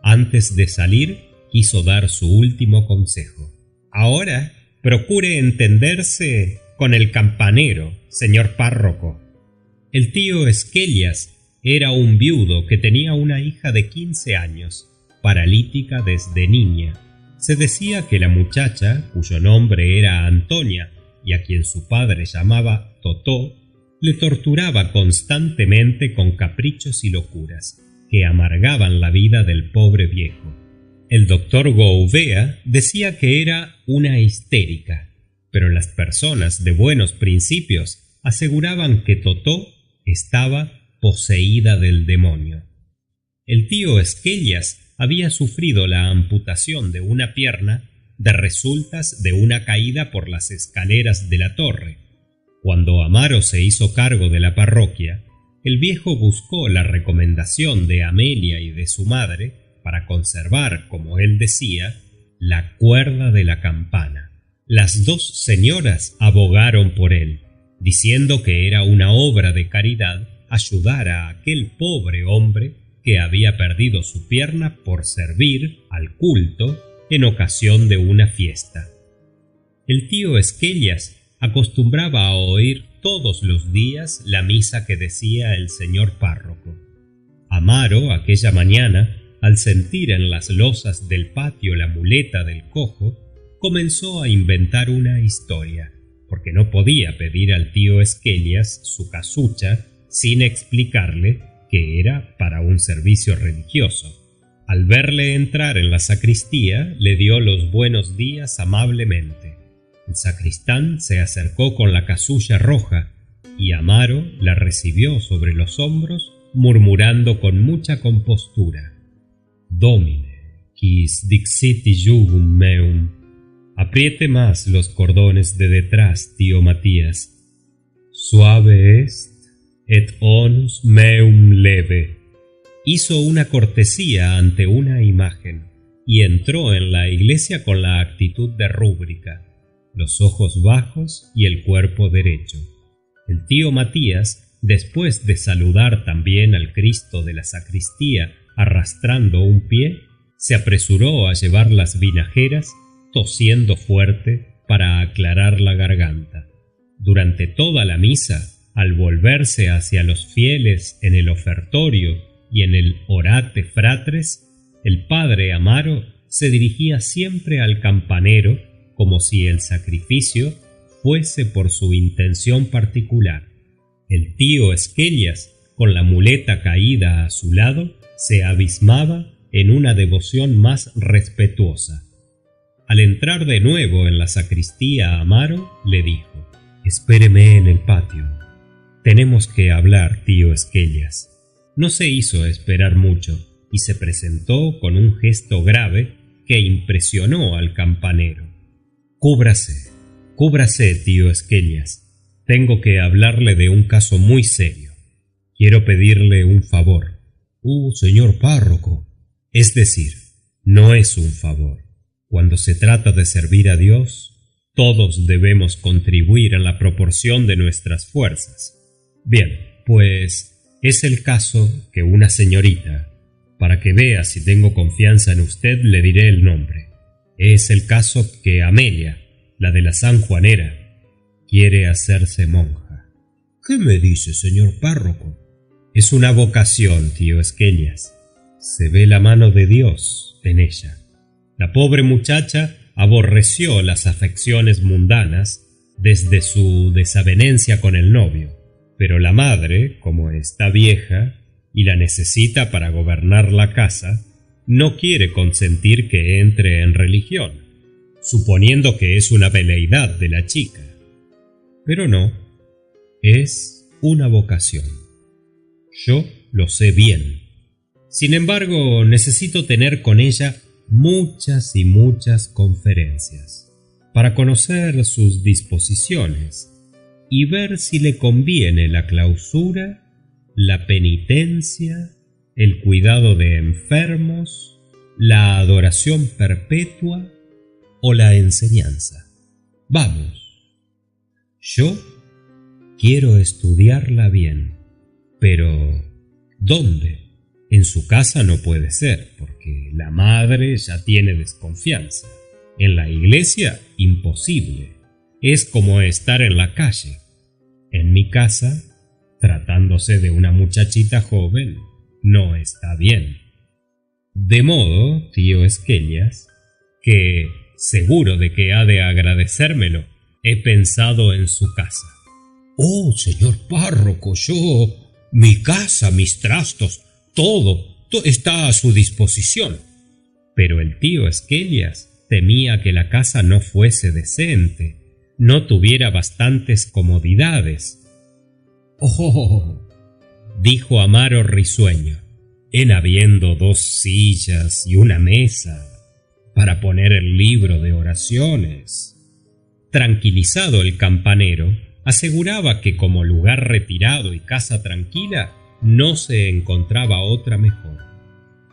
Antes de salir, quiso dar su último consejo. «Ahora procure entenderse con el campanero, señor párroco». El tío Esquelias era un viudo que tenía una hija de 15 años, paralítica desde niña. Se decía que la muchacha, cuyo nombre era Antonia y a quien su padre llamaba Totó, le torturaba constantemente con caprichos y locuras que amargaban la vida del pobre viejo. El doctor Gouveia decía que era una histérica, pero las personas de buenos principios aseguraban que Totó estaba poseída del demonio. El tío Esquelias había sufrido la amputación de una pierna de resultas de una caída por las escaleras de la torre. Cuando Amaro se hizo cargo de la parroquia, el viejo buscó la recomendación de Amelia y de su madre para conservar, como él decía, la cuerda de la campana. Las 2 señoras abogaron por él, diciendo que era una obra de caridad ayudar a aquel pobre hombre que había perdido su pierna por servir al culto en ocasión de una fiesta. El tío Esquelias acostumbraba a oír todos los días la misa que decía el señor párroco. Amaro, aquella mañana, al sentir en las losas del patio la muleta del cojo, comenzó a inventar una historia, porque no podía pedir al tío Esquelias su casucha sin explicarle que era para un servicio religioso. Al verle entrar en la sacristía, le dio los buenos días amablemente. El sacristán se acercó con la casulla roja y Amaro la recibió sobre los hombros, murmurando con mucha compostura: «Domine, quis dixiti jugum meum». Apriete más los cordones de detrás, tío Matías. «Suave est, et onus meum leve». Hizo una cortesía ante una imagen y entró en la iglesia con la actitud de rúbrica, los ojos bajos y el cuerpo derecho. El tío Matías, después de saludar también al Cristo de la sacristía arrastrando un pie, se apresuró a llevar las vinajeras, tosiendo fuerte para aclarar la garganta. Durante toda la misa, al volverse hacia los fieles en el ofertorio y en el orate fratres, el padre Amaro se dirigía siempre al campanero como si el sacrificio fuese por su intención particular. El tío Esquelias, con la muleta caída a su lado, se abismaba en una devoción más respetuosa. Al entrar de nuevo en la sacristía, Amaro le dijo: «Espéreme en el patio. Tenemos que hablar, tío Esquelias». No se hizo esperar mucho y se presentó con un gesto grave que impresionó al campanero. Cúbrase, tío Esquelias. Tengo que hablarle de un caso muy serio. Quiero pedirle un favor». Señor párroco. Es decir, no es un favor. Cuando se trata de servir a Dios, todos debemos contribuir en la proporción de nuestras fuerzas. Bien, pues es el caso que una señorita, para que vea si tengo confianza en usted, le diré el nombre. Es el caso que Amelia, la de la sanjuanera, quiere hacerse monja. ¿Qué me dice, señor párroco? Es una vocación, tío Esquelias. Se ve la mano de Dios en ella. La pobre muchacha aborreció las afecciones mundanas desde su desavenencia con el novio, pero la madre, como está vieja y la necesita para gobernar la casa, no quiere consentir que entre en religión, suponiendo que es una veleidad de la chica. Pero no, es una vocación. Yo lo sé bien. Sin embargo, necesito tener con ella muchas y muchas conferencias para conocer sus disposiciones y ver si le conviene la clausura, la penitencia, el cuidado de enfermos, la adoración perpetua o la enseñanza. Vamos. Yo quiero estudiarla bien, pero ¿dónde? En su casa no puede ser, porque la madre ya tiene desconfianza. En la iglesia, imposible. Es como estar en la calle. En mi casa, tratándose de una muchachita joven, no está bien. De modo, tío Esquelias, que, seguro de que ha de agradecérmelo, he pensado en su casa. Señor párroco, mi casa, mis trastos, todo está a su disposición. Pero el tío Esquelias temía que la casa no fuese decente, no tuviera bastantes comodidades. Dijo Amaro risueño, en habiendo 2 sillas y una mesa para poner el libro de oraciones. Tranquilizado el campanero, aseguraba que como lugar retirado y casa tranquila, no se encontraba otra mejor.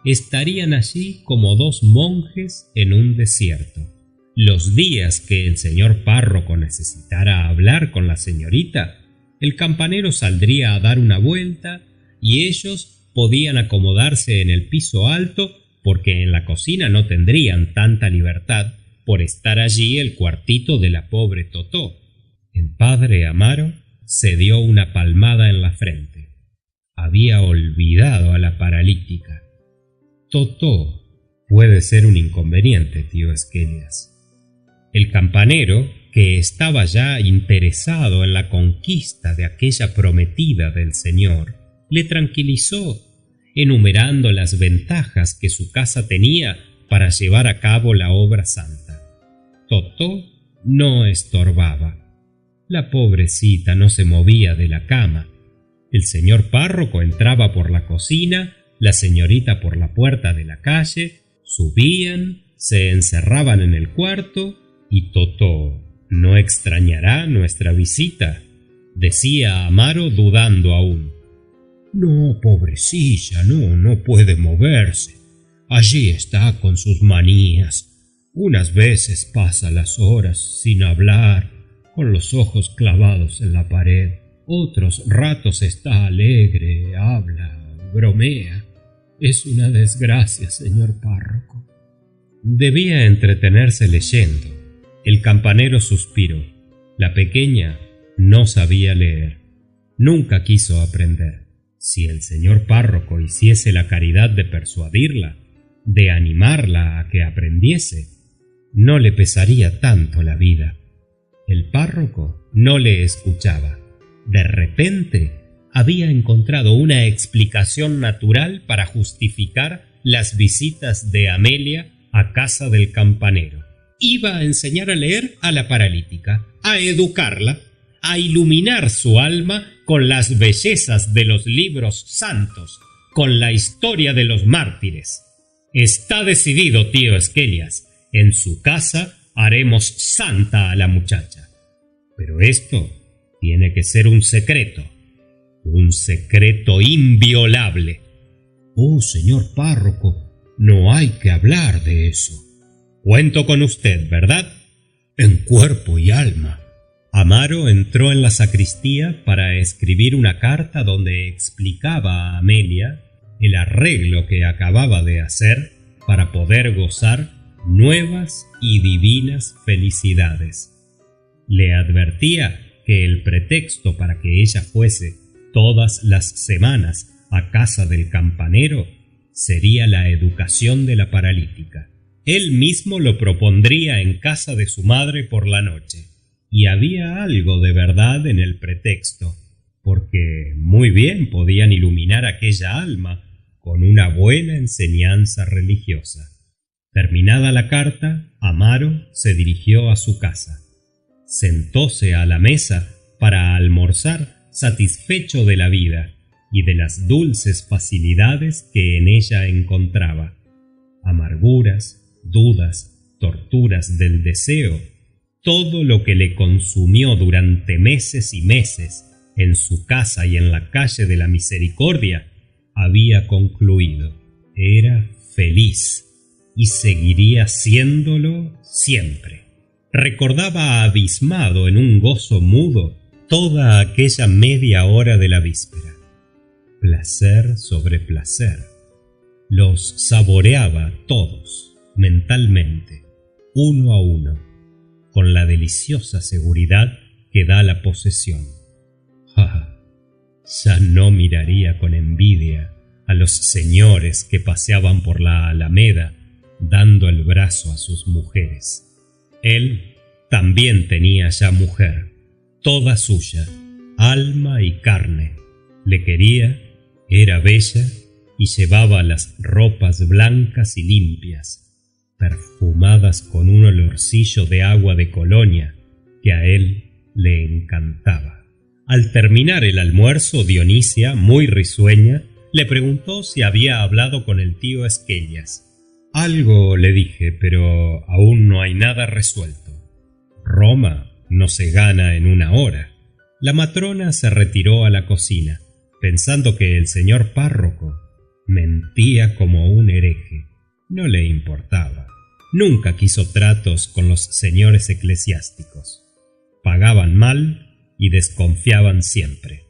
Estarían allí como 2 monjes en un desierto. Los días que el señor párroco necesitara hablar con la señorita, el campanero saldría a dar una vuelta y ellos podían acomodarse en el piso alto porque en la cocina no tendrían tanta libertad por estar allí el cuartito de la pobre Totó. El padre Amaro se dio una palmada en la frente. Había olvidado a la paralítica. Totó puede ser un inconveniente, tío Esquelias. El campanero, que estaba ya interesado en la conquista de aquella prometida del señor, le tranquilizó, enumerando las ventajas que su casa tenía para llevar a cabo la obra santa. Totó no estorbaba. La pobrecita no se movía de la cama. El señor párroco entraba por la cocina, la señorita por la puerta de la calle, subían, se encerraban en el cuarto y Totó no extrañará nuestra visita, decía Amaro dudando aún. No, pobrecilla, no puede moverse. Allí está con sus manías. Unas veces pasa las horas sin hablar, con los ojos clavados en la pared. Otros ratos está alegre, habla, bromea. Es una desgracia, señor párroco. Debía entretenerse leyendo. El campanero suspiró. La pequeña no sabía leer. Nunca quiso aprender. Si el señor párroco hiciese la caridad de persuadirla, de animarla a que aprendiese, no le pesaría tanto la vida. El párroco no le escuchaba. De repente había encontrado una explicación natural para justificar las visitas de Amelia a casa del campanero. Iba a enseñar a leer a la paralítica, a educarla, a iluminar su alma con las bellezas de los libros santos, con la historia de los mártires. Está decidido, tío Esquelias. En su casa haremos santa a la muchacha. Pero esto tiene que ser un secreto inviolable. Oh, señor párroco, no hay que hablar de eso. Cuento con usted, ¿verdad? En cuerpo y alma. Amaro entró en la sacristía para escribir una carta donde explicaba a Amelia el arreglo que acababa de hacer para poder gozar nuevas y divinas felicidades. Le advertía que el pretexto para que ella fuese todas las semanas a casa del campanero sería la educación de la paralítica. Él mismo lo propondría en casa de su madre por la noche. Y había algo de verdad en el pretexto, porque muy bien podían iluminar aquella alma con una buena enseñanza religiosa. Terminada la carta, Amaro se dirigió a su casa. Sentóse a la mesa para almorzar, satisfecho de la vida y de las dulces facilidades que en ella encontraba. Amarguras, dudas, torturas del deseo, todo lo que le consumió durante meses y meses en su casa y en la calle de la Misericordia había concluido. Era feliz y seguiría siéndolo siempre. Recordaba abismado en un gozo mudo toda aquella media hora de la víspera. Placer sobre placer. Los saboreaba todos, mentalmente, uno a uno, con la deliciosa seguridad que da la posesión. Ya no miraría con envidia a los señores que paseaban por la Alameda dando el brazo a sus mujeres. Él también tenía ya mujer, toda suya, alma y carne. Le quería, era bella y llevaba las ropas blancas y limpias, perfumadas con un olorcillo de agua de Colonia que a él le encantaba. Al terminar el almuerzo, Dionisia, muy risueña, le preguntó si había hablado con el tío Esquelias. Algo le dije, pero aún no hay nada resuelto. Roma no se gana en una hora. La matrona se retiró a la cocina, pensando que el señor párroco mentía como un hereje. No le importaba. Nunca quiso tratos con los señores eclesiásticos. Pagaban mal y desconfiaban siempre.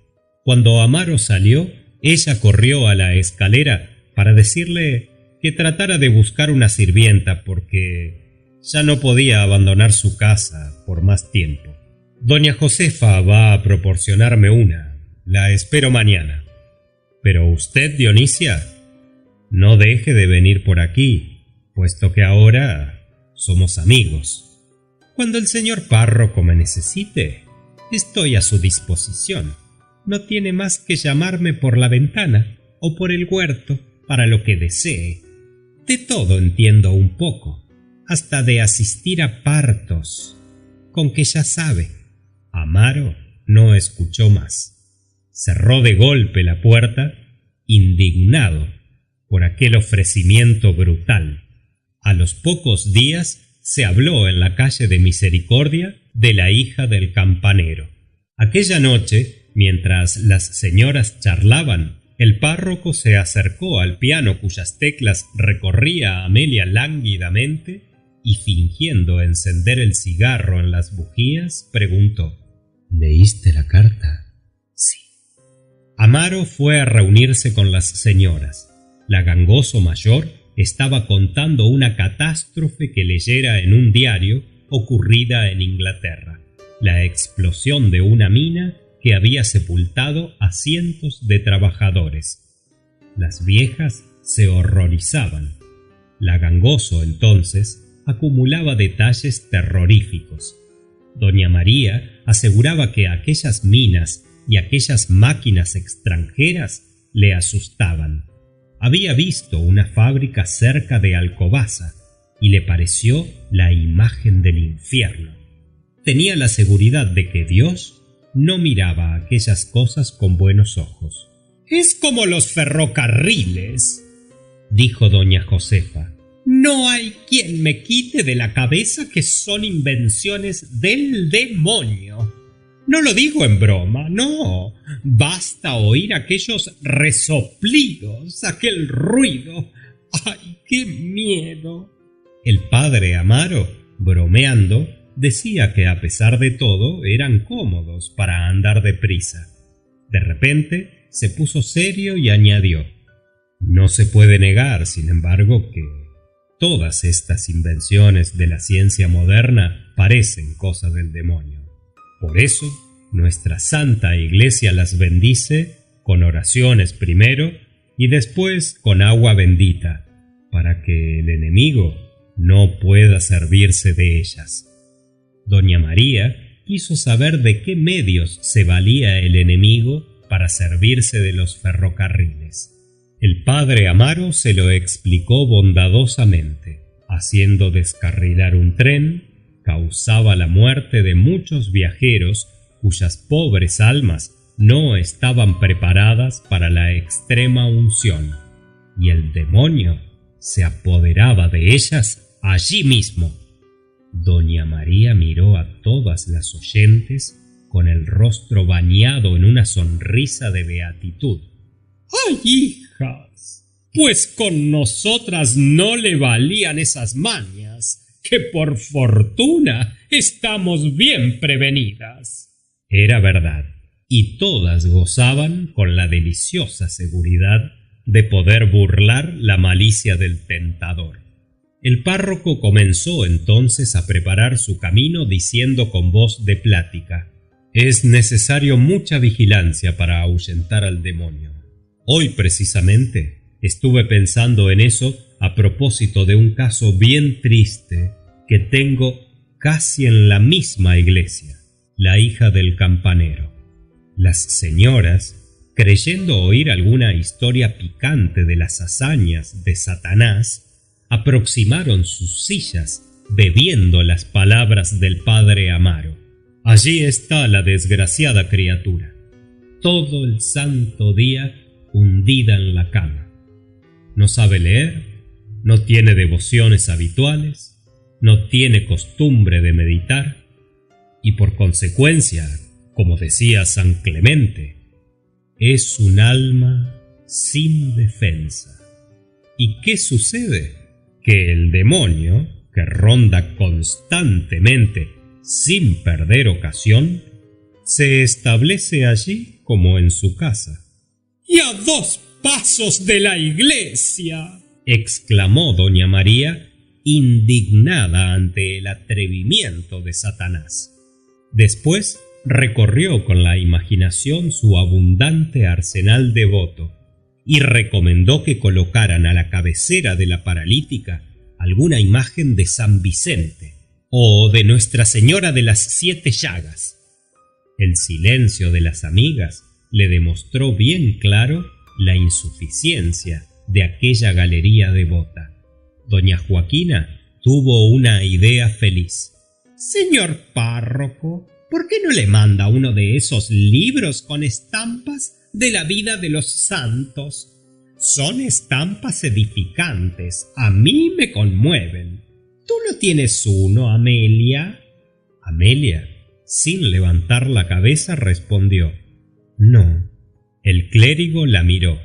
Cuando Amaro salió, ella corrió a la escalera para decirle que tratara de buscar una sirvienta porque ya no podía abandonar su casa por más tiempo. Doña Josefa va a proporcionarme una. La espero mañana. Pero usted, Dionisia, no deje de venir por aquí, puesto que ahora somos amigos. Cuando el señor párroco me necesite, estoy a su disposición. No tiene más que llamarme por la ventana o por el huerto para lo que desee. De todo entiendo un poco, hasta de asistir a partos, con que ya sabe. Amaro no escuchó más. Cerró de golpe la puerta, indignado por aquel ofrecimiento brutal. A los pocos días se habló en la calle de Misericordia de la hija del campanero. Aquella noche, mientras las señoras charlaban, el párroco se acercó al piano cuyas teclas recorría Amelia lánguidamente y, fingiendo encender el cigarro en las bujías, preguntó: ¿Leíste la carta? Sí. Amaro fue a reunirse con las señoras. La gangoso mayor estaba contando una catástrofe que leyera en un diario ocurrida en Inglaterra. La explosión de una mina que había sepultado a cientos de trabajadores. Las viejas se horrorizaban. La Gangoso, entonces, acumulaba detalles terroríficos. Doña María aseguraba que aquellas minas y aquellas máquinas extranjeras le asustaban. Había visto una fábrica cerca de Alcobaza y le pareció la imagen del infierno. Tenía la seguridad de que Dios no miraba aquellas cosas con buenos ojos. Es como los ferrocarriles, dijo doña Josefa. No hay quien me quite de la cabeza que son invenciones del demonio. No lo digo en broma, no. Basta oír aquellos resoplidos, aquel ruido. ¡Ay, qué miedo! El padre Amaro, bromeando, decía que a pesar de todo eran cómodos para andar deprisa. De repente se puso serio y añadió: no se puede negar, sin embargo, que todas estas invenciones de la ciencia moderna parecen cosa del demonio. Por eso, nuestra Santa Iglesia las bendice con oraciones primero y después con agua bendita, para que el enemigo no pueda servirse de ellas. Doña María quiso saber de qué medios se valía el enemigo para servirse de los ferrocarriles. El padre Amaro se lo explicó bondadosamente. Haciendo descarrilar un tren, causaba la muerte de muchos viajeros cuyas pobres almas no estaban preparadas para la extrema unción, y el demonio se apoderaba de ellas allí mismo. Doña María miró a todas las oyentes con el rostro bañado en una sonrisa de beatitud. ¡Ay, hijas! Pues con nosotras no le valían esas mañas, que por fortuna estamos bien prevenidas. Era verdad, y todas gozaban con la deliciosa seguridad de poder burlar la malicia del tentador. El párroco comenzó entonces a preparar su camino diciendo con voz de plática: es necesario mucha vigilancia para ahuyentar al demonio. Hoy precisamente estuve pensando en eso a propósito de un caso bien triste que tengo casi en la misma iglesia, la hija del campanero. Las señoras, creyendo oír alguna historia picante de las hazañas de Satanás, aproximaron sus sillas bebiendo las palabras del padre Amaro. Allí está la desgraciada criatura, todo el santo día hundida en la cama. No sabe leer, no tiene devociones habituales, no tiene costumbre de meditar, y por consecuencia, como decía San Clemente, es un alma sin defensa. ¿Y qué sucede? Que el demonio, que ronda constantemente sin perder ocasión, se establece allí como en su casa. ¡Y a 2 pasos de la iglesia!, exclamó doña María, indignada ante el atrevimiento de Satanás. Después recorrió con la imaginación su abundante arsenal devoto y recomendó que colocaran a la cabecera de la paralítica alguna imagen de San Vicente o de Nuestra Señora de las 7 Llagas. El silencio de las amigas le demostró bien claro la insuficiencia de aquella galería devota. Doña Joaquina tuvo una idea feliz. Señor párroco, ¿por qué no le manda uno de esos libros con estampas de la vida de los santos? Son estampas edificantes, a mí me conmueven. ¿Tú no tienes uno, Amelia? Amelia, sin levantar la cabeza, respondió: no. El clérigo la miró.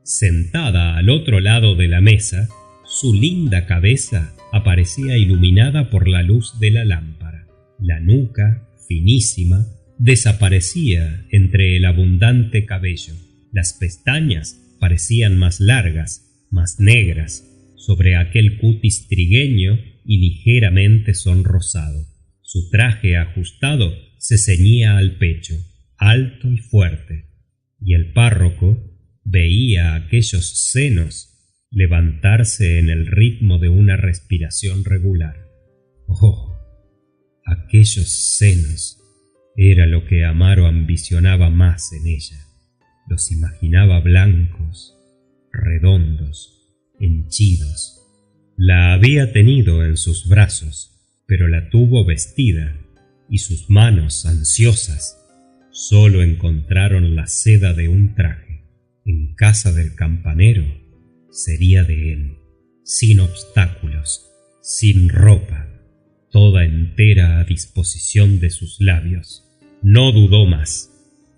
Sentada al otro lado de la mesa, su linda cabeza aparecía iluminada por la luz de la lámpara. La nuca, finísima, desaparecía entre el abundante cabello. Las pestañas parecían más largas, más negras, sobre aquel cutis trigueño y ligeramente sonrosado. Su traje ajustado se ceñía al pecho. alto y fuerte, y el párroco veía aquellos senos levantarse en el ritmo de una respiración regular. Oh, aquellos senos era lo que Amaro ambicionaba más en ella. Los imaginaba blancos, redondos, henchidos. La había tenido en sus brazos, pero la tuvo vestida, y sus manos ansiosas solo encontraron la seda de un traje. En casa del campanero sería de él, sin obstáculos, sin ropa, toda entera a disposición de sus labios. No dudó más.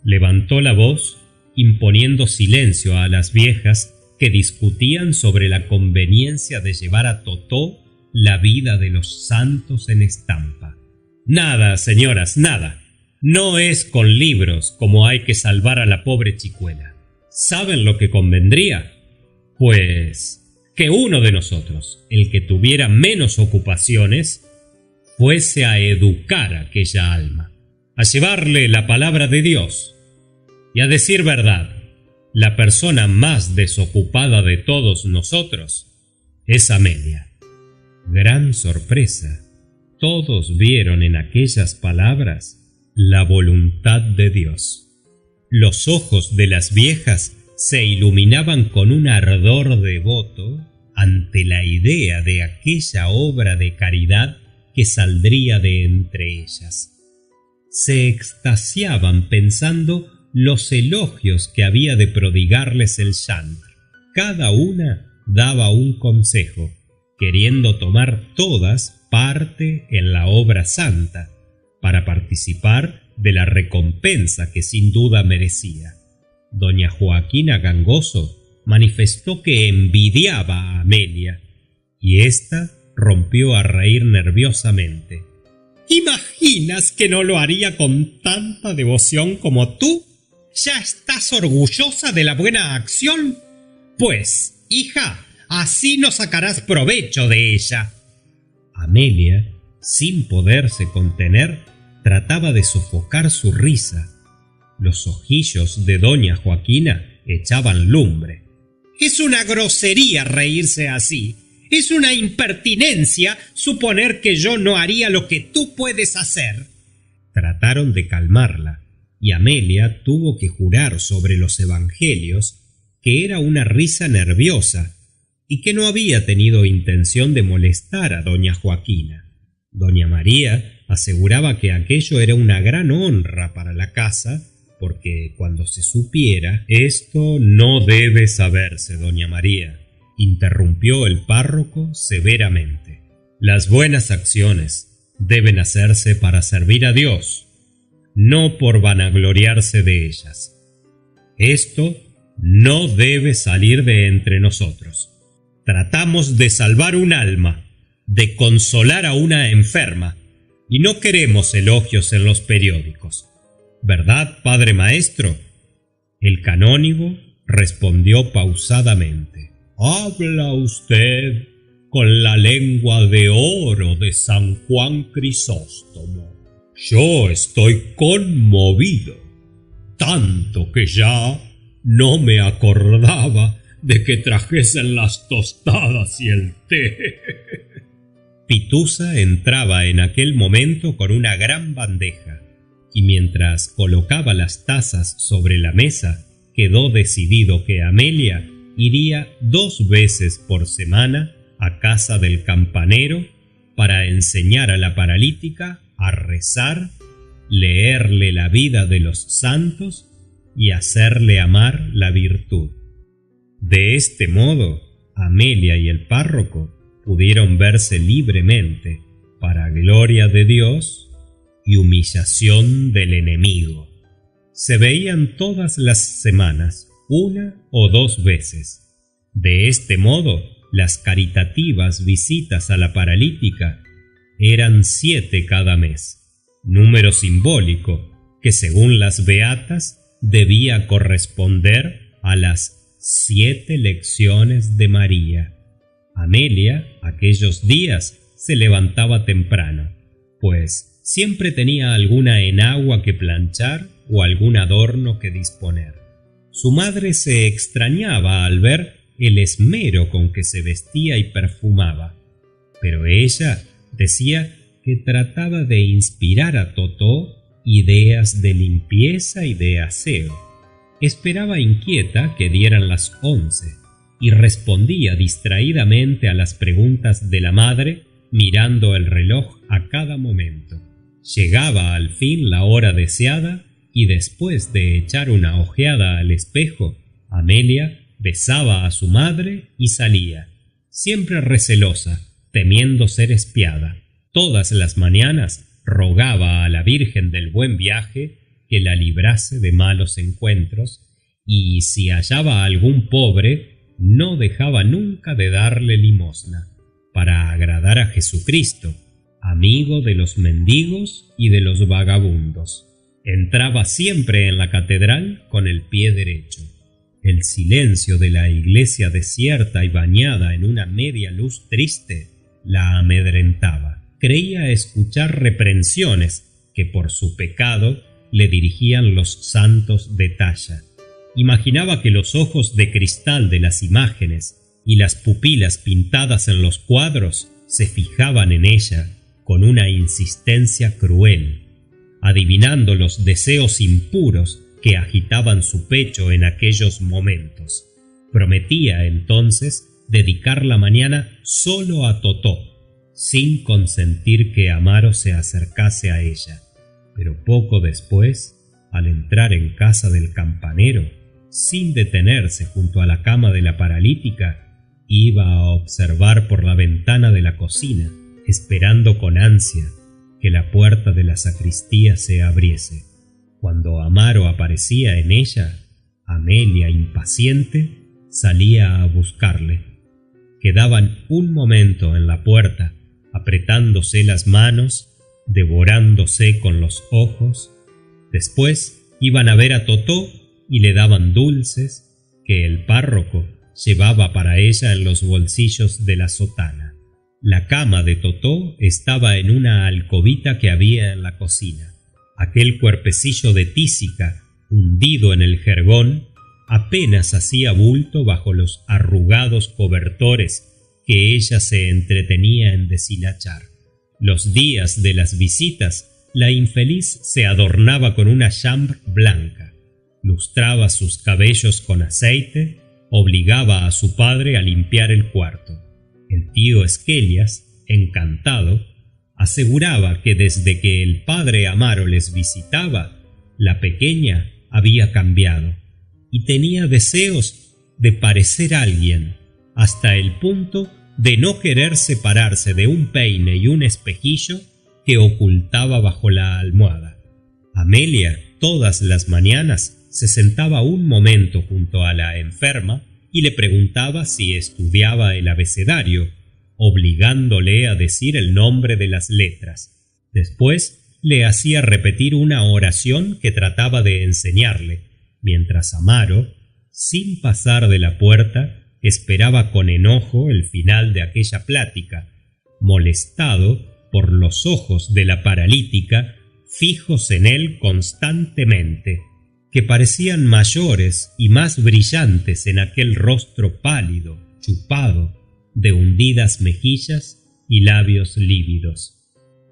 Levantó la voz, imponiendo silencio a las viejas que discutían sobre la conveniencia de llevar a Totó la vida de los santos en estampa. Nada, señoras, nada. No es con libros como hay que salvar a la pobre chicuela. ¿Saben lo que convendría? Pues que uno de nosotros, el que tuviera menos ocupaciones, fuese a educar a aquella alma, a llevarle la palabra de Dios. Y a decir verdad, la persona más desocupada de todos nosotros es Amelia. Gran sorpresa. Todos vieron en aquellas palabras la voluntad de Dios. Los ojos de las viejas se iluminaban con un ardor devoto ante la idea de aquella obra de caridad que saldría de entre ellas. Se extasiaban pensando los elogios que había de prodigarles el chantre. Cada una daba un consejo, queriendo tomar todas parte en la obra santa, para participar de la recompensa que sin duda merecía. Doña Joaquina Gangoso manifestó que envidiaba a Amelia, y ésta rompió a reír nerviosamente. ¿Imaginas que no lo haría con tanta devoción como tú? ¿Ya estás orgullosa de la buena acción? Pues, hija, así no sacarás provecho de ella. Amelia, sin poderse contener, trataba de sofocar su risa. Los ojillos de doña Joaquina echaban lumbre. Es una grosería reírse así. Es una impertinencia suponer que yo no haría lo que tú puedes hacer. Trataron de calmarla, y Amelia tuvo que jurar sobre los evangelios que era una risa nerviosa y que no había tenido intención de molestar a doña Joaquina. Doña María aseguraba que aquello era una gran honra para la casa, porque cuando se supiera... Esto no debe saberse, doña María, interrumpió el párroco severamente. Las buenas acciones deben hacerse para servir a Dios, no por vanagloriarse de ellas. Esto no debe salir de entre nosotros. Tratamos de salvar un alma, de consolar a una enferma, y no queremos elogios en los periódicos. ¿Verdad, padre maestro? El canónigo respondió pausadamente. Habla usted con la lengua de oro de San Juan Crisóstomo. Yo estoy conmovido, tanto que ya no me acordaba de que trajesen las tostadas y el té. Pitusa entraba en aquel momento con una gran bandeja, y mientras colocaba las tazas sobre la mesa, quedó decidido que Amelia iría 2 veces por semana a casa del campanero para enseñar a la paralítica a rezar, leerle la vida de los santos y hacerle amar la virtud. De este modo, Amelia y el párroco pudieron verse libremente, para gloria de Dios y humillación del enemigo. Se veían todas las semanas, 1 o 2 veces. De este modo, las caritativas visitas a la paralítica eran 7 cada mes, número simbólico que, según las beatas, debía corresponder a las 7 lecciones de María. Amelia, aquellos días, se levantaba temprano, pues siempre tenía alguna enagua que planchar o algún adorno que disponer. Su madre se extrañaba al ver el esmero con que se vestía y perfumaba, pero ella decía que trataba de inspirar a Totó ideas de limpieza y de aseo. Esperaba inquieta que dieran las 11 y respondía distraídamente a las preguntas de la madre, mirando el reloj a cada momento. Llegaba al fin la hora deseada y después de echar una ojeada al espejo, Amelia besaba a su madre y salía, siempre recelosa, temiendo ser espiada. Todas las mañanas rogaba a la Virgen del Buen Viaje que la librase de malos encuentros, y si hallaba algún pobre, no dejaba nunca de darle limosna, para agradar a Jesucristo, amigo de los mendigos y de los vagabundos. Entraba siempre en la catedral con el pie derecho. El silencio de la iglesia desierta y bañada en una media luz triste la amedrentaba. Creía escuchar reprensiones que por su pecado le dirigían los santos de talla. Imaginaba que los ojos de cristal de las imágenes y las pupilas pintadas en los cuadros se fijaban en ella con una insistencia cruel, adivinando los deseos impuros que agitaban su pecho en aquellos momentos. Prometía entonces dedicar la mañana solo a Totó, sin consentir que Amaro se acercase a ella. Pero poco después, al entrar en casa del campanero, sin detenerse junto a la cama de la paralítica, iba a observar por la ventana de la cocina, esperando con ansia que la puerta de la sacristía se abriese. Cuando Amaro aparecía en ella, Amelia, impaciente, salía a buscarle. Quedaban un momento en la puerta, apretándose las manos, devorándose con los ojos. Después iban a ver a Totó y le daban dulces que el párroco llevaba para ella en los bolsillos de la sotana. La cama de Totó estaba en una alcobita que había en la cocina. Aquel cuerpecillo de tísica, hundido en el jergón, apenas hacía bulto bajo los arrugados cobertores que ella se entretenía en deshilachar. Los días de las visitas, la infeliz se adornaba con una chambre blanca, lustraba sus cabellos con aceite, obligaba a su padre a limpiar el cuarto. El tío Esquelias, encantado, aseguraba que desde que el padre Amaro les visitaba, la pequeña había cambiado y tenía deseos de parecer alguien, hasta el punto de no querer separarse de un peine y un espejillo que ocultaba bajo la almohada. Amelia todas las mañanas se sentaba un momento junto a la enferma y le preguntaba si estudiaba el abecedario, obligándole a decir el nombre de las letras. Después le hacía repetir una oración que trataba de enseñarle, mientras Amaro, sin pasar de la puerta, esperaba con enojo el final de aquella plática, molestado por los ojos de la paralítica fijos en él constantemente, que parecían mayores y más brillantes en aquel rostro pálido, chupado, de hundidas mejillas y labios lívidos.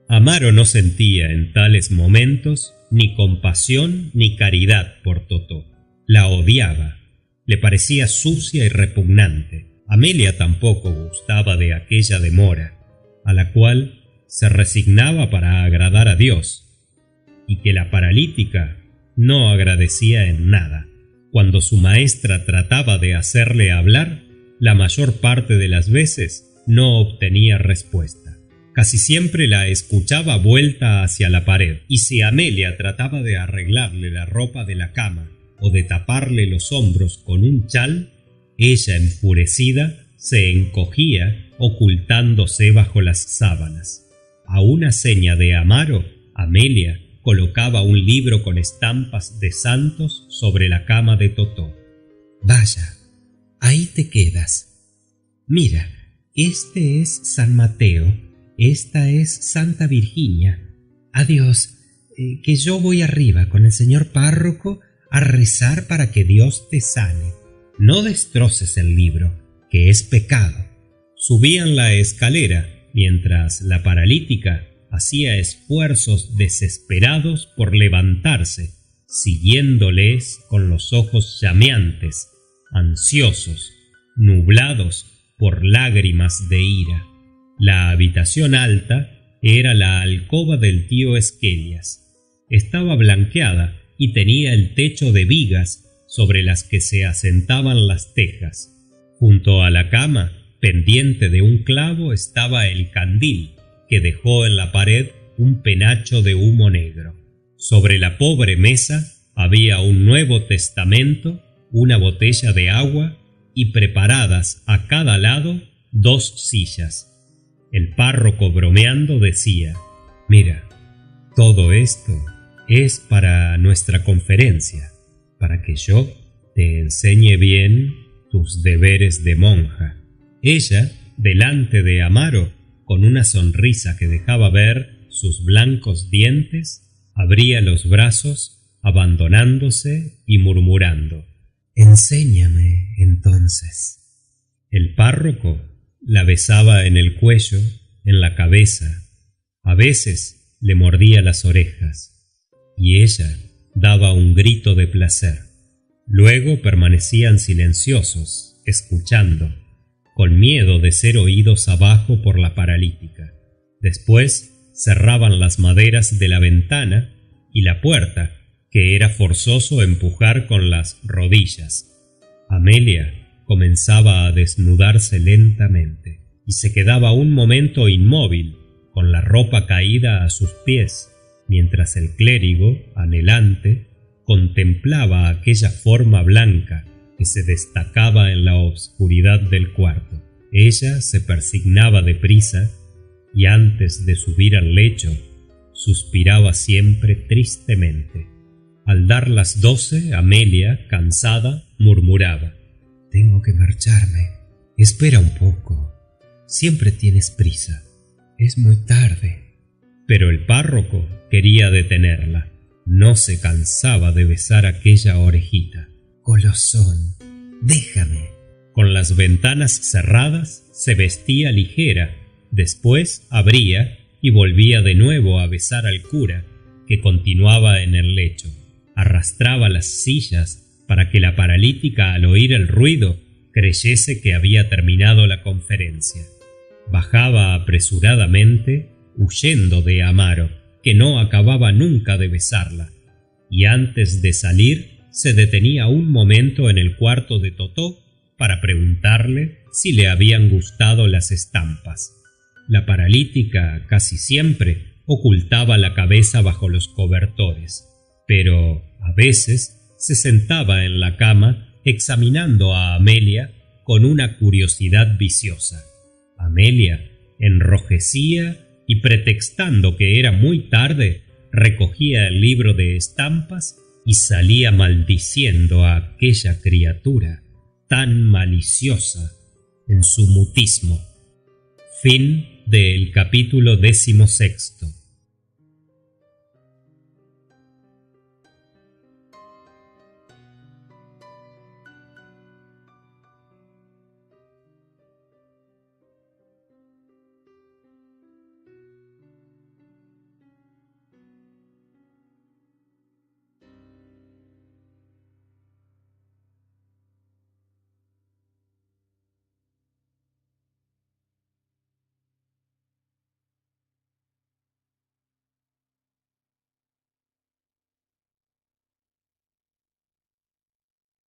Amaro no sentía en tales momentos ni compasión ni caridad por Totó. La odiaba, le parecía sucia y repugnante. Amelia tampoco gustaba de aquella demora, a la cual se resignaba para agradar a Dios, y que la paralítica no agradecía en nada. Cuando su maestra trataba de hacerle hablar, la mayor parte de las veces no obtenía respuesta. Casi siempre la escuchaba vuelta hacia la pared, y si Amelia trataba de arreglarle la ropa de la cama o de taparle los hombros con un chal, ella, enfurecida, se encogía ocultándose bajo las sábanas. A una seña de Amaro, Amelia colocaba un libro con estampas de santos sobre la cama de Totó. Vaya, ahí te quedas. Mira, este es San Mateo, esta es Santa Virginia. Adiós, que yo voy arriba con el señor párroco a rezar para que Dios te sane. No destroces el libro, que es pecado. Subían la escalera mientras la paralítica hacía esfuerzos desesperados por levantarse, siguiéndoles con los ojos llameantes, ansiosos, nublados por lágrimas de ira. La habitación alta era la alcoba del tío Esquelias. Estaba blanqueada y tenía el techo de vigas sobre las que se asentaban las tejas. Junto a la cama, pendiente de un clavo, estaba el candil, que dejó en la pared un penacho de humo negro. Sobre la pobre mesa había un Nuevo Testamento, una botella de agua y preparadas a cada lado 2 sillas. El párroco, bromeando, decía: «Mira, todo esto es para nuestra conferencia, para que yo te enseñe bien tus deberes de monja». Ella, delante de Amaro, con una sonrisa que dejaba ver sus blancos dientes, abría los brazos, abandonándose y murmurando: «Enséñame, entonces». El párroco la besaba en el cuello, en la cabeza, a veces le mordía las orejas, y ella daba un grito de placer. Luego permanecían silenciosos, escuchando, con miedo de ser oídos abajo por la paralítica. Después cerraban las maderas de la ventana y la puerta, que era forzoso empujar con las rodillas. Amelia comenzaba a desnudarse lentamente y se quedaba un momento inmóvil, con la ropa caída a sus pies, mientras el clérigo, anhelante, contemplaba aquella forma blanca que se destacaba en la obscuridad del cuarto. Ella se persignaba deprisa y antes de subir al lecho suspiraba siempre tristemente. Al dar las 12, Amelia, cansada, murmuraba: «Tengo que marcharme. Espera un poco. Siempre tienes prisa. Es muy tarde». Pero el párroco quería detenerla. No se cansaba de besar aquella orejita. «Golosón, déjame». Con las ventanas cerradas se vestía ligera, después abría y volvía de nuevo a besar al cura, que continuaba en el lecho. Arrastraba las sillas para que la paralítica, al oír el ruido, creyese que había terminado la conferencia. Bajaba apresuradamente, huyendo de Amaro, que no acababa nunca de besarla, y antes de salir se detenía un momento en el cuarto de Totó para preguntarle si le habían gustado las estampas. La paralítica casi siempre ocultaba la cabeza bajo los cobertores, pero a veces se sentaba en la cama examinando a Amelia con una curiosidad viciosa. Amelia enrojecía y, pretextando que era muy tarde, recogía el libro de estampas y salía maldiciendo a aquella criatura tan maliciosa en su mutismo. Fin del capítulo 16.